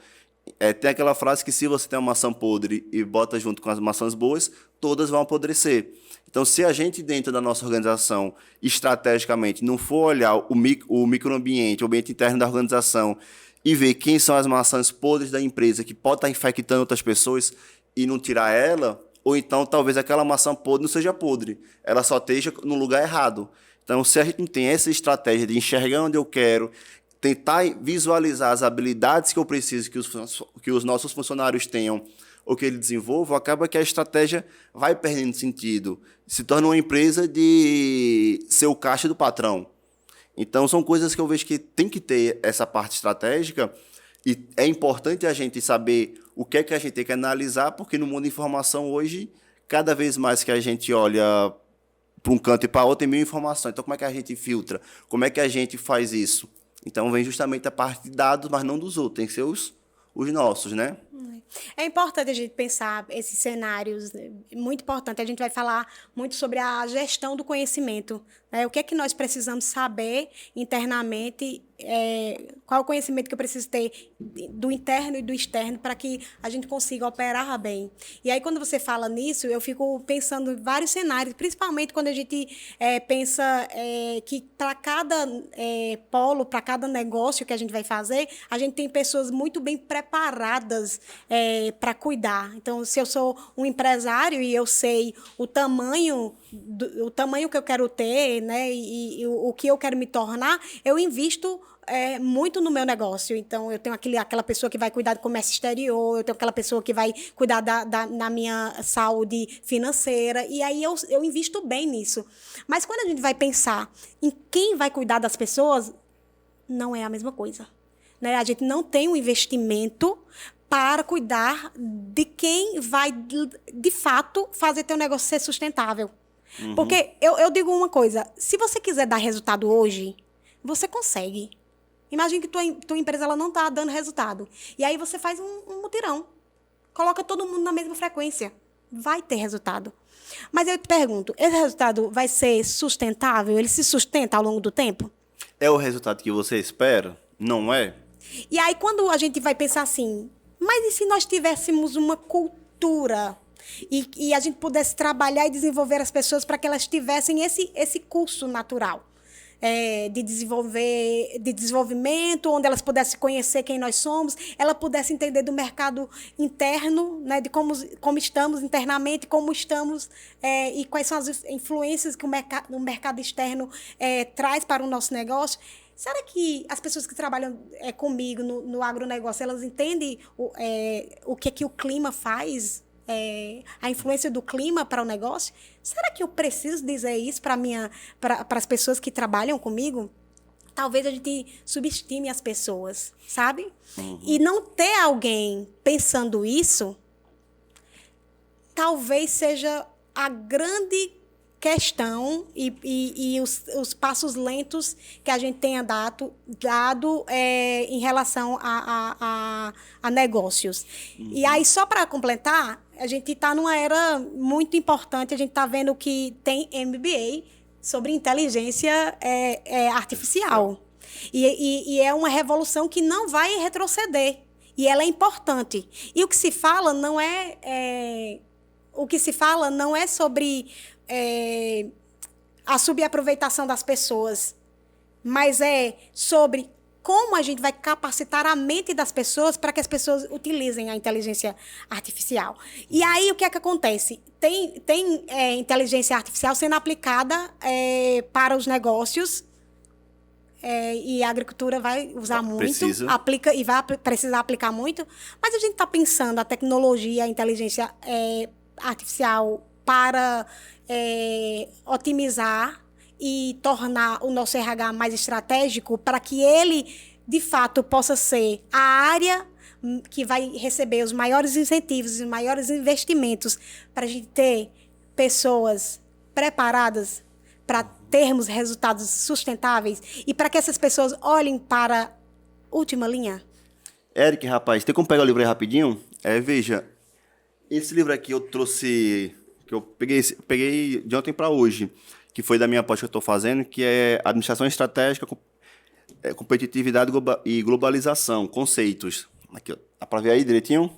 Tem aquela frase que se você tem uma maçã podre e bota junto com as maçãs boas, todas vão apodrecer. Então, se a gente, dentro da nossa organização, estrategicamente, não for olhar o microambiente, o ambiente interno da organização, e ver quem são as maçãs podres da empresa que pode estar infectando outras pessoas e não tirar ela, ou então talvez aquela maçã podre não seja podre, ela só esteja no lugar errado. Então, se a gente não tem essa estratégia de enxergar onde eu quero, tentar visualizar as habilidades que eu preciso que os nossos funcionários tenham ou que eles desenvolvam, acaba que a estratégia vai perdendo sentido. Se torna uma empresa de ser o caixa do patrão. Então, são coisas que eu vejo que tem que ter essa parte estratégica e é importante a gente saber o que é que a gente tem que analisar, porque no mundo de informação hoje, cada vez mais que a gente olha para um canto e para outro, tem mil informações. Então, como é que a gente filtra? Como é que a gente faz isso? Então, vem justamente a parte de dados, mas não dos outros. Tem que ser os nossos, né? É importante a gente pensar esses cenários, né? Muito importante. A gente vai falar muito sobre a gestão do conhecimento, né? O que é que nós precisamos saber internamente, qual o conhecimento que eu preciso ter do interno e do externo para que a gente consiga operar bem. E aí, quando você fala nisso, eu fico pensando em vários cenários, principalmente quando a gente pensa que para cada polo, para cada negócio que a gente vai fazer, a gente tem pessoas muito bem preparadas para cuidar. Então, se eu sou um empresário e eu sei o tamanho que eu quero ter, né, e o que eu quero me tornar, eu invisto muito no meu negócio. Então, eu tenho aquela pessoa que vai cuidar do comércio exterior, eu tenho aquela pessoa que vai cuidar da minha saúde financeira, e aí eu invisto bem nisso. Mas quando a gente vai pensar em quem vai cuidar das pessoas, não é a mesma coisa. Né? A gente não tem um investimento para cuidar de quem vai, de fato, fazer teu negócio ser sustentável. Uhum. Porque eu digo uma coisa, se você quiser dar resultado hoje, você consegue. Imagina que tua empresa ela não está dando resultado. E aí você faz um mutirão. Coloca todo mundo na mesma frequência. Vai ter resultado. Mas eu te pergunto, esse resultado vai ser sustentável? Ele se sustenta ao longo do tempo? É o resultado que você espera? Não é? E aí, quando a gente vai pensar assim, mas e se nós tivéssemos uma cultura e a gente pudesse trabalhar e desenvolver as pessoas para que elas tivessem esse curso natural de desenvolvimento, onde elas pudessem conhecer quem nós somos, ela pudesse entender do mercado interno, né, de como estamos internamente, como estamos e quais são as influências que o mercado externo traz para o nosso negócio. Será que as pessoas que trabalham comigo no agronegócio, elas entendem o que o clima faz, a influência do clima para o negócio? Será que eu preciso dizer isso para as pessoas que trabalham comigo? Talvez a gente subestime as pessoas, sabe? Uhum. E não ter alguém pensando isso, talvez seja a grande questão e os passos lentos que a gente tenha dado em relação a negócios. Uhum. E aí, só para completar, a gente está numa era muito importante, a gente está vendo que tem MBA sobre inteligência artificial. E é uma revolução que não vai retroceder. E ela é importante. E o que se fala não é sobre a subaproveitação das pessoas, mas é sobre como a gente vai capacitar a mente das pessoas para que as pessoas utilizem a inteligência artificial. E aí, o que é que acontece? Tem inteligência artificial sendo aplicada para os negócios, e a agricultura vai usar muito, aplica e vai precisar aplicar muito, mas a gente está pensando a tecnologia, a inteligência artificial para otimizar e tornar o nosso RH mais estratégico para que ele, de fato, possa ser a área que vai receber os maiores incentivos e os maiores investimentos para a gente ter pessoas preparadas para termos resultados sustentáveis e para que essas pessoas olhem para a última linha? Eric, rapaz, tem como pegar o livro aí rapidinho? Veja, esse livro aqui eu trouxe, que eu peguei de ontem para hoje, que foi da minha pós que eu estou fazendo, que é Administração Estratégica, Competitividade e Globalização, Conceitos. Aqui, ó. Dá para ver aí direitinho?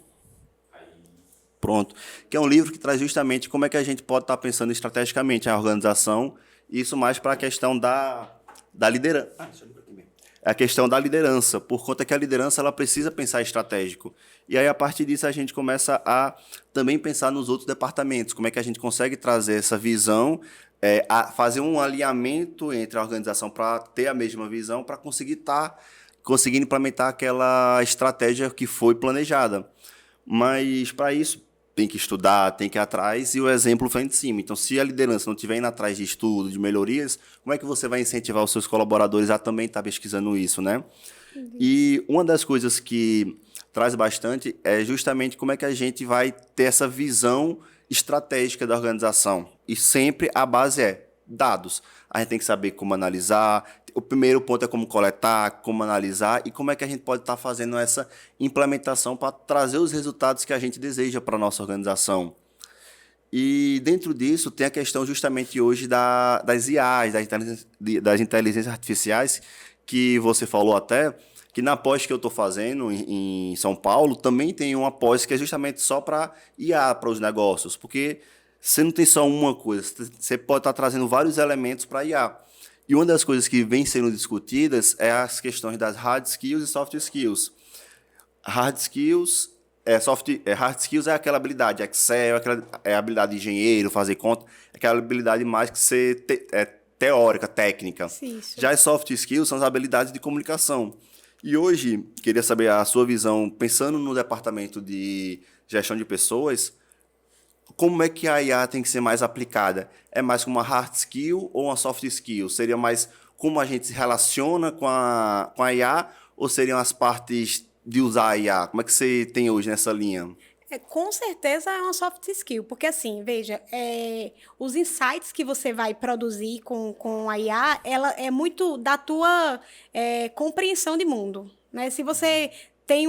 Pronto. Que é um livro que traz justamente como é que a gente pode estar pensando estrategicamente a organização, isso mais para a questão da liderança. É a questão da liderança, por conta que a liderança ela precisa pensar estratégico. E aí, a partir disso, a gente começa a também pensar nos outros departamentos, como é que a gente consegue trazer essa visão, fazer um alinhamento entre a organização para ter a mesma visão, para conseguir implementar aquela estratégia que foi planejada. Mas, para isso, tem que estudar, tem que ir atrás, e o exemplo vem de cima. Então, se a liderança não estiver indo atrás de estudo, de melhorias, como é que você vai incentivar os seus colaboradores a também estar pesquisando isso, né? Uhum. E uma das coisas que traz bastante é justamente como é que a gente vai ter essa visão estratégica da organização. E sempre a base é dados. A gente tem que saber como analisar. O primeiro ponto é como coletar, como analisar e como é que a gente pode estar fazendo essa implementação para trazer os resultados que a gente deseja para a nossa organização. E dentro disso tem a questão justamente hoje das IAs, das inteligências artificiais, que você falou até, que na pós que eu estou fazendo em São Paulo, também tem uma pós que é justamente só para IA, para os negócios, porque você não tem só uma coisa, você pode estar trazendo vários elementos para IA. E uma das coisas que vem sendo discutidas é as questões das hard skills e soft skills. Hard skills é aquela habilidade Excel, é a habilidade de engenheiro, fazer conta, é aquela habilidade mais que você teórica, técnica. Isso. Já as soft skills são as habilidades de comunicação. E hoje, queria saber a sua visão, pensando no departamento de gestão de pessoas, como é que a IA tem que ser mais aplicada? É mais como uma hard skill ou uma soft skill? Seria mais como a gente se relaciona com a IA ou seriam as partes de usar a IA? Como é que você tem hoje nessa linha? Com certeza é uma soft skill, porque assim, veja, os insights que você vai produzir com a IA, ela é muito da tua compreensão de mundo, né? Se você tem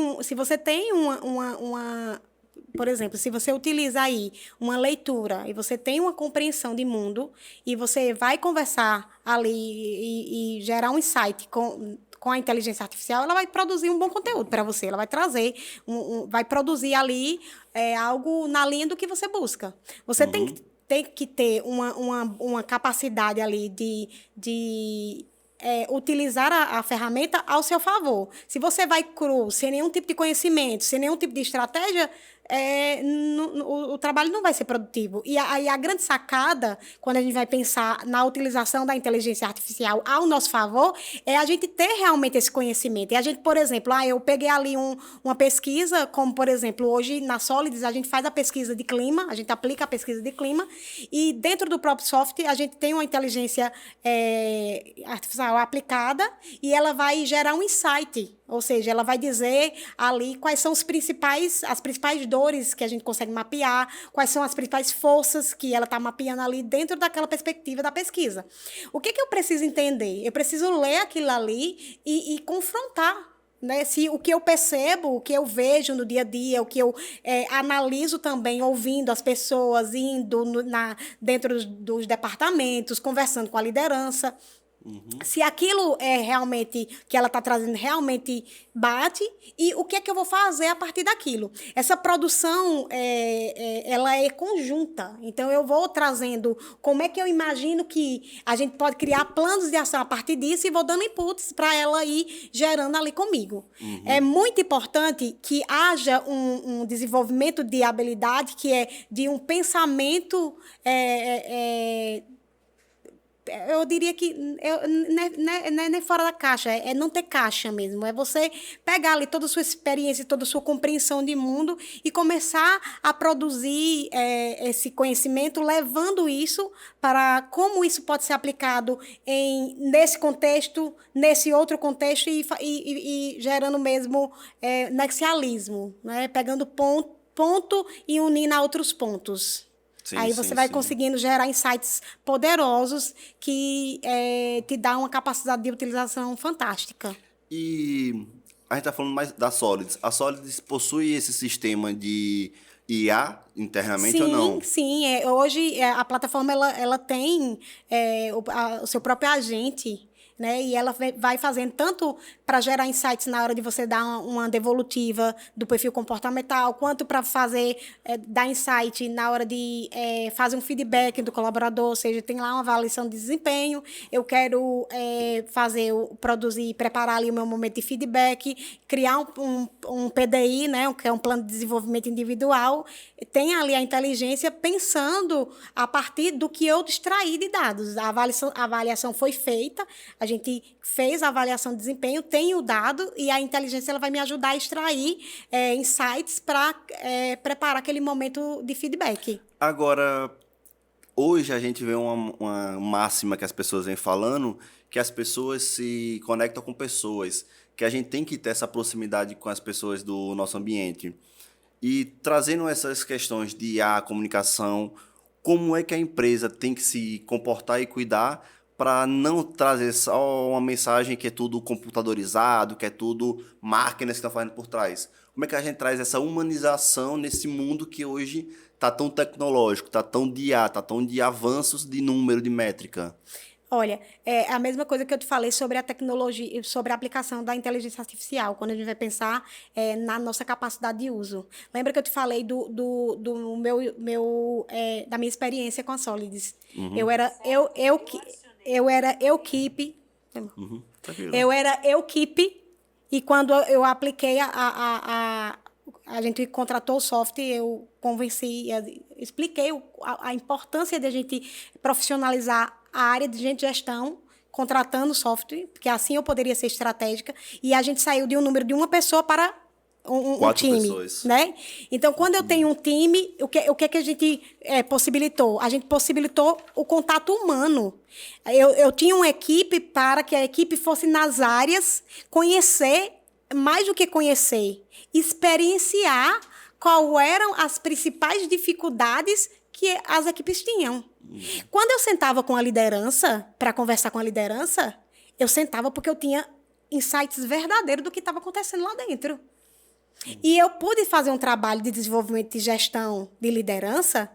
por exemplo, se você utiliza aí uma leitura e você tem uma compreensão de mundo e você vai conversar ali e gerar um insight com a inteligência artificial, ela vai produzir um bom conteúdo para você. Ela vai trazer, vai produzir ali algo na linha do que você busca. Você tem que ter uma capacidade ali de utilizar a ferramenta ao seu favor. Se você vai cru, sem nenhum tipo de conhecimento, sem nenhum tipo de estratégia, o trabalho não vai ser produtivo. E a grande sacada, quando a gente vai pensar na utilização da inteligência artificial ao nosso favor, é a gente ter realmente esse conhecimento. E a gente, por exemplo, eu peguei ali uma pesquisa, como, por exemplo, hoje na Solids, a gente faz a pesquisa de clima, a gente aplica a pesquisa de clima, e dentro do próprio software, a gente tem uma inteligência artificial aplicada, e ela vai gerar um insight. Ou seja, ela vai dizer ali quais são as principais dores que a gente consegue mapear, quais são as principais forças que ela está mapeando ali dentro daquela perspectiva da pesquisa. O que eu preciso entender? Eu preciso ler aquilo ali e confrontar. Né? Se o que eu percebo, o que eu vejo no dia a dia, o que eu analiso também, ouvindo as pessoas, indo dentro dos departamentos, conversando com a liderança. Se aquilo realmente que ela está trazendo realmente bate, e o que é que eu vou fazer a partir daquilo? Essa produção ela é conjunta. Então, eu vou trazendo como é que eu imagino que a gente pode criar planos de ação a partir disso e vou dando inputs para ela ir gerando ali comigo. É muito importante que haja um desenvolvimento de habilidade que é de um pensamento eu diria que não é nem fora da caixa, é não ter caixa mesmo. É você pegar ali toda a sua experiência, toda a sua compreensão de mundo e começar a produzir esse conhecimento, levando isso para como isso pode ser aplicado nesse contexto, nesse outro contexto e gerando mesmo nexialismo, né? Pegando ponto e unindo a outros pontos. Sim, aí você vai conseguindo gerar insights poderosos que te dão uma capacidade de utilização fantástica. E a gente está falando mais da Solids. A Solids possui esse sistema de IA internamente ou não? Sim. Hoje a plataforma ela tem o seu próprio agente, né? E ela vai fazendo tanto para gerar insights na hora de você dar uma devolutiva do perfil comportamental, quanto para dar insight na hora de fazer um feedback do colaborador, ou seja, tem lá uma avaliação de desempenho, eu quero produzir, preparar ali o meu momento de feedback, criar um PDI, né? Que é um plano de desenvolvimento individual, tem ali a inteligência pensando a partir do que eu extraí de dados. A avaliação foi feita, a gente fez a avaliação de desempenho, tem o dado e a inteligência ela vai me ajudar a extrair insights para preparar aquele momento de feedback. Agora, hoje a gente vê uma máxima que as pessoas vêm falando, que as pessoas se conectam com pessoas, que a gente tem que ter essa proximidade com as pessoas do nosso ambiente. E trazendo essas questões de IA, comunicação, como é que a empresa tem que se comportar e cuidar para não trazer só uma mensagem que é tudo computadorizado, que é tudo máquinas que estão fazendo por trás. Como é que a gente traz essa humanização nesse mundo que hoje está tão tecnológico, está tão de IA, está tão de avanços de número, de métrica? Olha, é a mesma coisa que eu te falei sobre a tecnologia, sobre a aplicação da inteligência artificial, quando a gente vai pensar na nossa capacidade de uso. Lembra que eu te falei da minha experiência com a Solids? Eu era equipe. Eu era equipe, e quando eu apliquei a gente contratou o software, eu convenci, expliquei a importância de a gente profissionalizar a área de gestão, contratando software, porque assim eu poderia ser estratégica, e a gente saiu de um número de uma pessoa para um time, pessoas. Né? Então, quando eu tenho um time, o que é que a gente possibilitou? A gente possibilitou o contato humano. Eu tinha uma equipe para que a equipe fosse nas áreas, conhecer, mais do que conhecer, experienciar quais eram as principais dificuldades que as equipes tinham. Quando eu sentava com a liderança, para conversar com a liderança, eu sentava porque eu tinha insights verdadeiros do que estava acontecendo lá dentro. E eu pude fazer um trabalho de desenvolvimento de gestão de liderança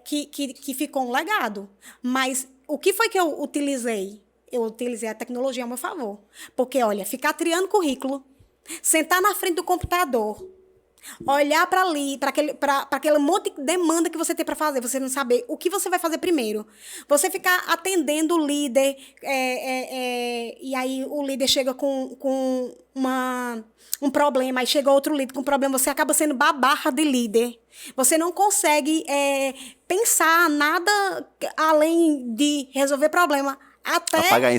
que ficou um legado. Mas o que foi que eu utilizei? Eu utilizei a tecnologia ao meu favor. Porque, olha, ficar triando currículo, sentar na frente do computador, olhar para ali, para aquele monte de demanda que você tem para fazer, você não saber o que você vai fazer primeiro. Você ficar atendendo o líder, e aí o líder chega com um problema, aí chega outro líder com um problema, você acaba sendo babarra de líder. Você não consegue pensar nada além de resolver problema. Até apagar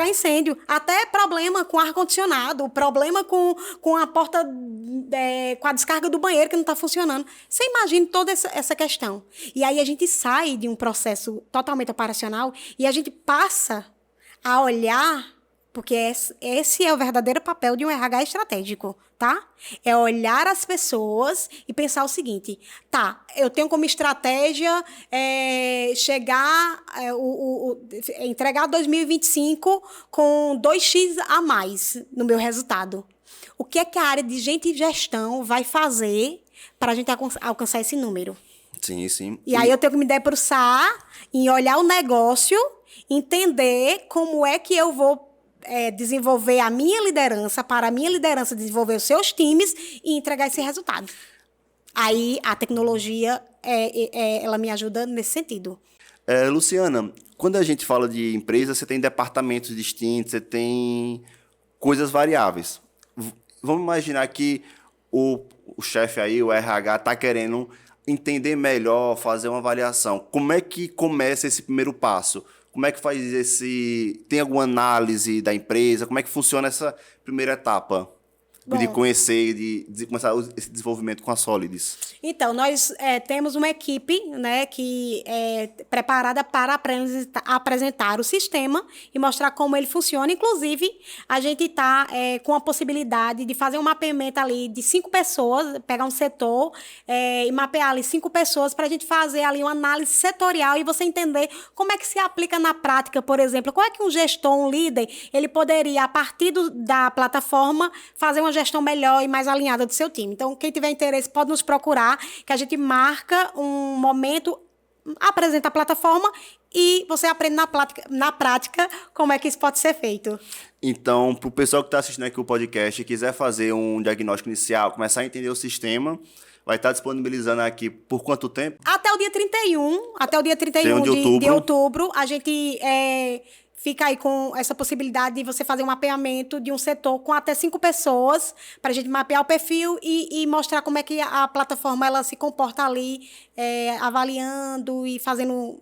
incêndio. Até problema com ar-condicionado, problema com a porta, com a descarga do banheiro que não está funcionando. Você imagina toda essa questão. E aí a gente sai de um processo totalmente operacional e a gente passa a olhar, porque esse é o verdadeiro papel de um RH estratégico, tá? É olhar as pessoas e pensar o seguinte, tá, eu tenho como estratégia entregar 2025 com 2x a mais no meu resultado. O que é que a área de gente e gestão vai fazer para a gente alcançar esse número? Sim, sim. E aí eu tenho que me debruçar em olhar o negócio, entender como é que eu vou desenvolver a minha liderança, para a minha liderança desenvolver os seus times e entregar esse resultado. Aí a tecnologia, ela me ajuda nesse sentido. Luciana, quando a gente fala de empresa, você tem departamentos distintos, você tem coisas variáveis. Vamos imaginar que o chefe aí, o RH, está querendo entender melhor, fazer uma avaliação. Como é que começa esse primeiro passo? Como é que faz tem alguma análise da empresa? Como é que funciona essa primeira etapa? Bom, de conhecer, de começar esse desenvolvimento com a Solids? Então, nós temos uma equipe, né, que é preparada para apresentar o sistema e mostrar como ele funciona. Inclusive, a gente está com a possibilidade de fazer um mapeamento ali de 5 pessoas, pegar um setor e mapear ali 5 pessoas para a gente fazer ali uma análise setorial e você entender como é que se aplica na prática, por exemplo. Como é que um gestor, um líder, ele poderia, a partir da plataforma, fazer uma gestão melhor e mais alinhada do seu time. Então, quem tiver interesse pode nos procurar, que a gente marca um momento, apresenta a plataforma e você aprende na prática como é que isso pode ser feito. Então, para o pessoal que está assistindo aqui o podcast e quiser fazer um diagnóstico inicial, começar a entender o sistema, vai estar disponibilizando aqui por quanto tempo? Até o dia 31 de outubro, a gente fica aí com essa possibilidade de você fazer um mapeamento de um setor com até 5 pessoas, para a gente mapear o perfil e mostrar como é que a plataforma ela se comporta ali, avaliando e fazendo...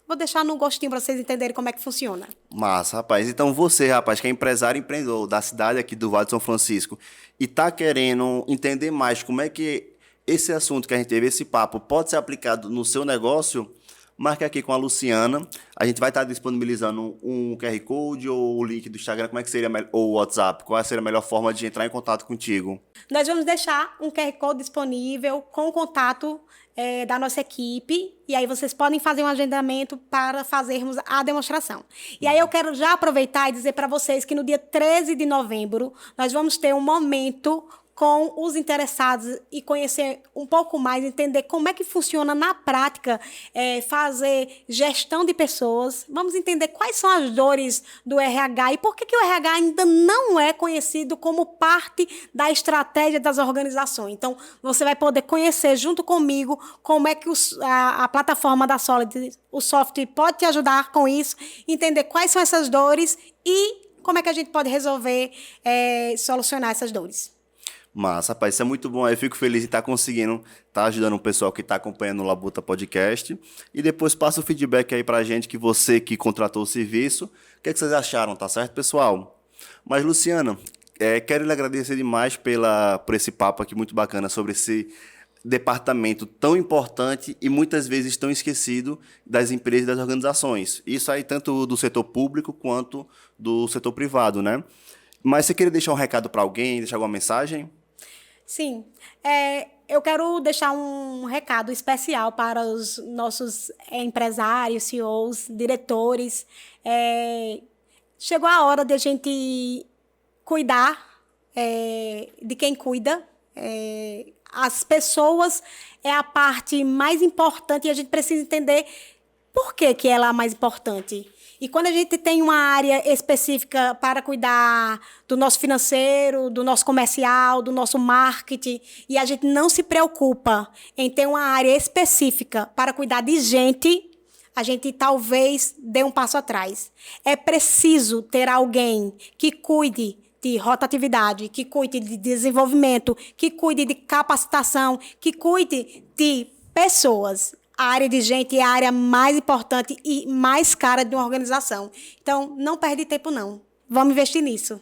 vou deixar no gostinho para vocês entenderem como é que funciona. Massa, rapaz. Então você, rapaz, que é empresário e empreendedor da cidade aqui do Vale de São Francisco e está querendo entender mais como é que esse assunto que a gente teve, esse papo, pode ser aplicado no seu negócio, marque aqui com a Luciana. A gente vai estar disponibilizando um QR Code ou o link do Instagram, como é que seria, ou o WhatsApp, qual seria a melhor forma de entrar em contato contigo? Nós vamos deixar um QR Code disponível com o contato da nossa equipe, e aí vocês podem fazer um agendamento para fazermos a demonstração. E aí eu quero já aproveitar e dizer para vocês que no dia 13 de novembro nós vamos ter um momento com os interessados e conhecer um pouco mais, entender como é que funciona na prática, fazer gestão de pessoas. Vamos entender quais são as dores do RH e por que o RH ainda não é conhecido como parte da estratégia das organizações. Então, você vai poder conhecer junto comigo como é que a plataforma da Solid, o software, pode te ajudar com isso, entender quais são essas dores e como é que a gente pode resolver, solucionar essas dores. Mas, rapaz, isso é muito bom. Eu fico feliz de estar conseguindo estar ajudando o pessoal que está acompanhando o Labuta Podcast. E depois passa o feedback aí pra gente, que você que contratou o serviço, o que é que vocês acharam, tá certo, pessoal? Mas, Luciana, quero lhe agradecer demais por esse papo aqui muito bacana sobre esse departamento tão importante e muitas vezes tão esquecido das empresas e das organizações. Isso aí tanto do setor público quanto do setor privado, né? Mas você queria deixar um recado para alguém, deixar alguma mensagem? Sim, eu quero deixar um recado especial para os nossos empresários, CEOs, diretores. Chegou a hora de a gente cuidar de quem cuida. As pessoas é a parte mais importante e a gente precisa entender por que que ela é a mais importante. E quando a gente tem uma área específica para cuidar do nosso financeiro, do nosso comercial, do nosso marketing, e a gente não se preocupa em ter uma área específica para cuidar de gente, a gente talvez dê um passo atrás. É preciso ter alguém que cuide de rotatividade, que cuide de desenvolvimento, que cuide de capacitação, que cuide de pessoas. A área de gente é a área mais importante e mais cara de uma organização. Então, não perde tempo, não. Vamos investir nisso.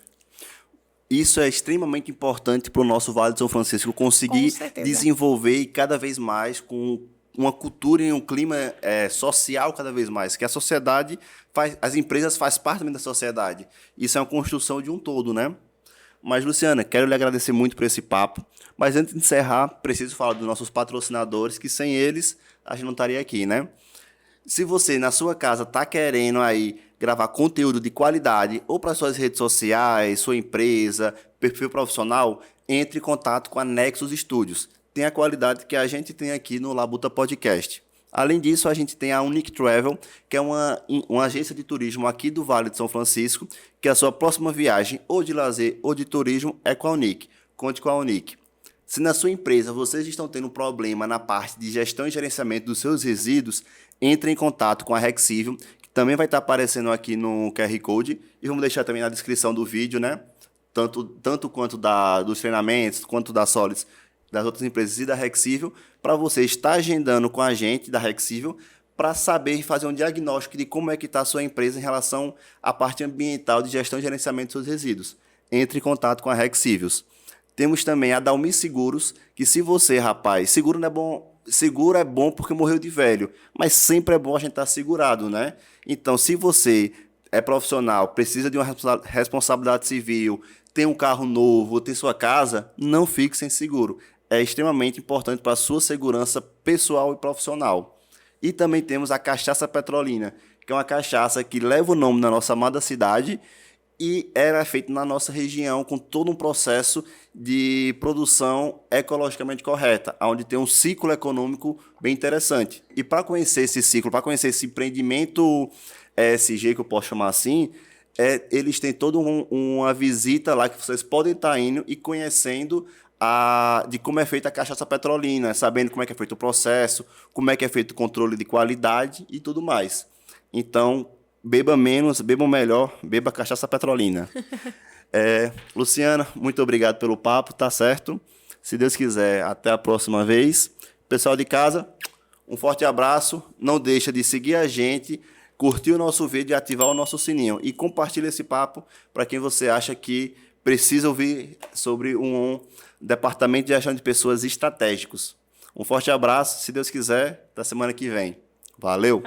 Isso é extremamente importante para o nosso Vale de São Francisco conseguir desenvolver e cada vez mais com uma cultura e um clima social cada vez mais, que a sociedade faz, as empresas fazem parte também da sociedade. Isso é uma construção de um todo, né? Mas, Luciana, quero lhe agradecer muito por esse papo. Mas antes de encerrar, preciso falar dos nossos patrocinadores, que sem eles a gente não estaria aqui, né? Se você, na sua casa, está querendo aí gravar conteúdo de qualidade ou para suas redes sociais, sua empresa, perfil profissional, entre em contato com a Nexus Studios. Tem a qualidade que a gente tem aqui no Labuta Podcast. Além disso, a gente tem a Unique Travel, que é uma agência de turismo aqui do Vale de São Francisco, que a sua próxima viagem, ou de lazer ou de turismo, é com a Unique. Conte com a Unique. Se na sua empresa vocês estão tendo um problema na parte de gestão e gerenciamento dos seus resíduos, entre em contato com a Rexcivil, que também vai estar aparecendo aqui no QR Code, e vamos deixar também na descrição do vídeo, né? Tanto quanto dos treinamentos, quanto da Solids, das outras empresas e da Rexcivil, para você estar agendando com a gente da Rexcivil, para saber e fazer um diagnóstico de como é que está a sua empresa em relação à parte ambiental de gestão e gerenciamento dos seus resíduos. Entre em contato com a Rexcivils. Temos também a Dalmi Seguros, que se você, rapaz, seguro não é bom, seguro é bom porque morreu de velho, mas sempre é bom a gente estar segurado, né? Então, se você é profissional, precisa de uma responsabilidade civil, tem um carro novo, tem sua casa, não fique sem seguro. É extremamente importante para a sua segurança pessoal e profissional. E também temos a Cachaça Petrolina, que é uma cachaça que leva o nome da nossa amada cidade e era feito na nossa região com todo um processo de produção ecologicamente correta, onde tem um ciclo econômico bem interessante. E para conhecer esse ciclo, para conhecer esse empreendimento ESG, que eu posso chamar assim, eles têm toda uma visita lá que vocês podem estar indo e conhecendo de como é feita a cachaça petrolina, sabendo como é que é feito o processo, como é que é feito o controle de qualidade e tudo mais. Então, beba menos, beba melhor, beba cachaça petrolina. Luciana, muito obrigado pelo papo, tá certo? Se Deus quiser, até a próxima vez. Pessoal de casa, um forte abraço. Não deixa de seguir a gente, curtir o nosso vídeo e ativar o nosso sininho. E compartilha esse papo para quem você acha que precisa ouvir sobre um departamento de gestão de pessoas estratégicos. Um forte abraço, se Deus quiser, até semana que vem. Valeu!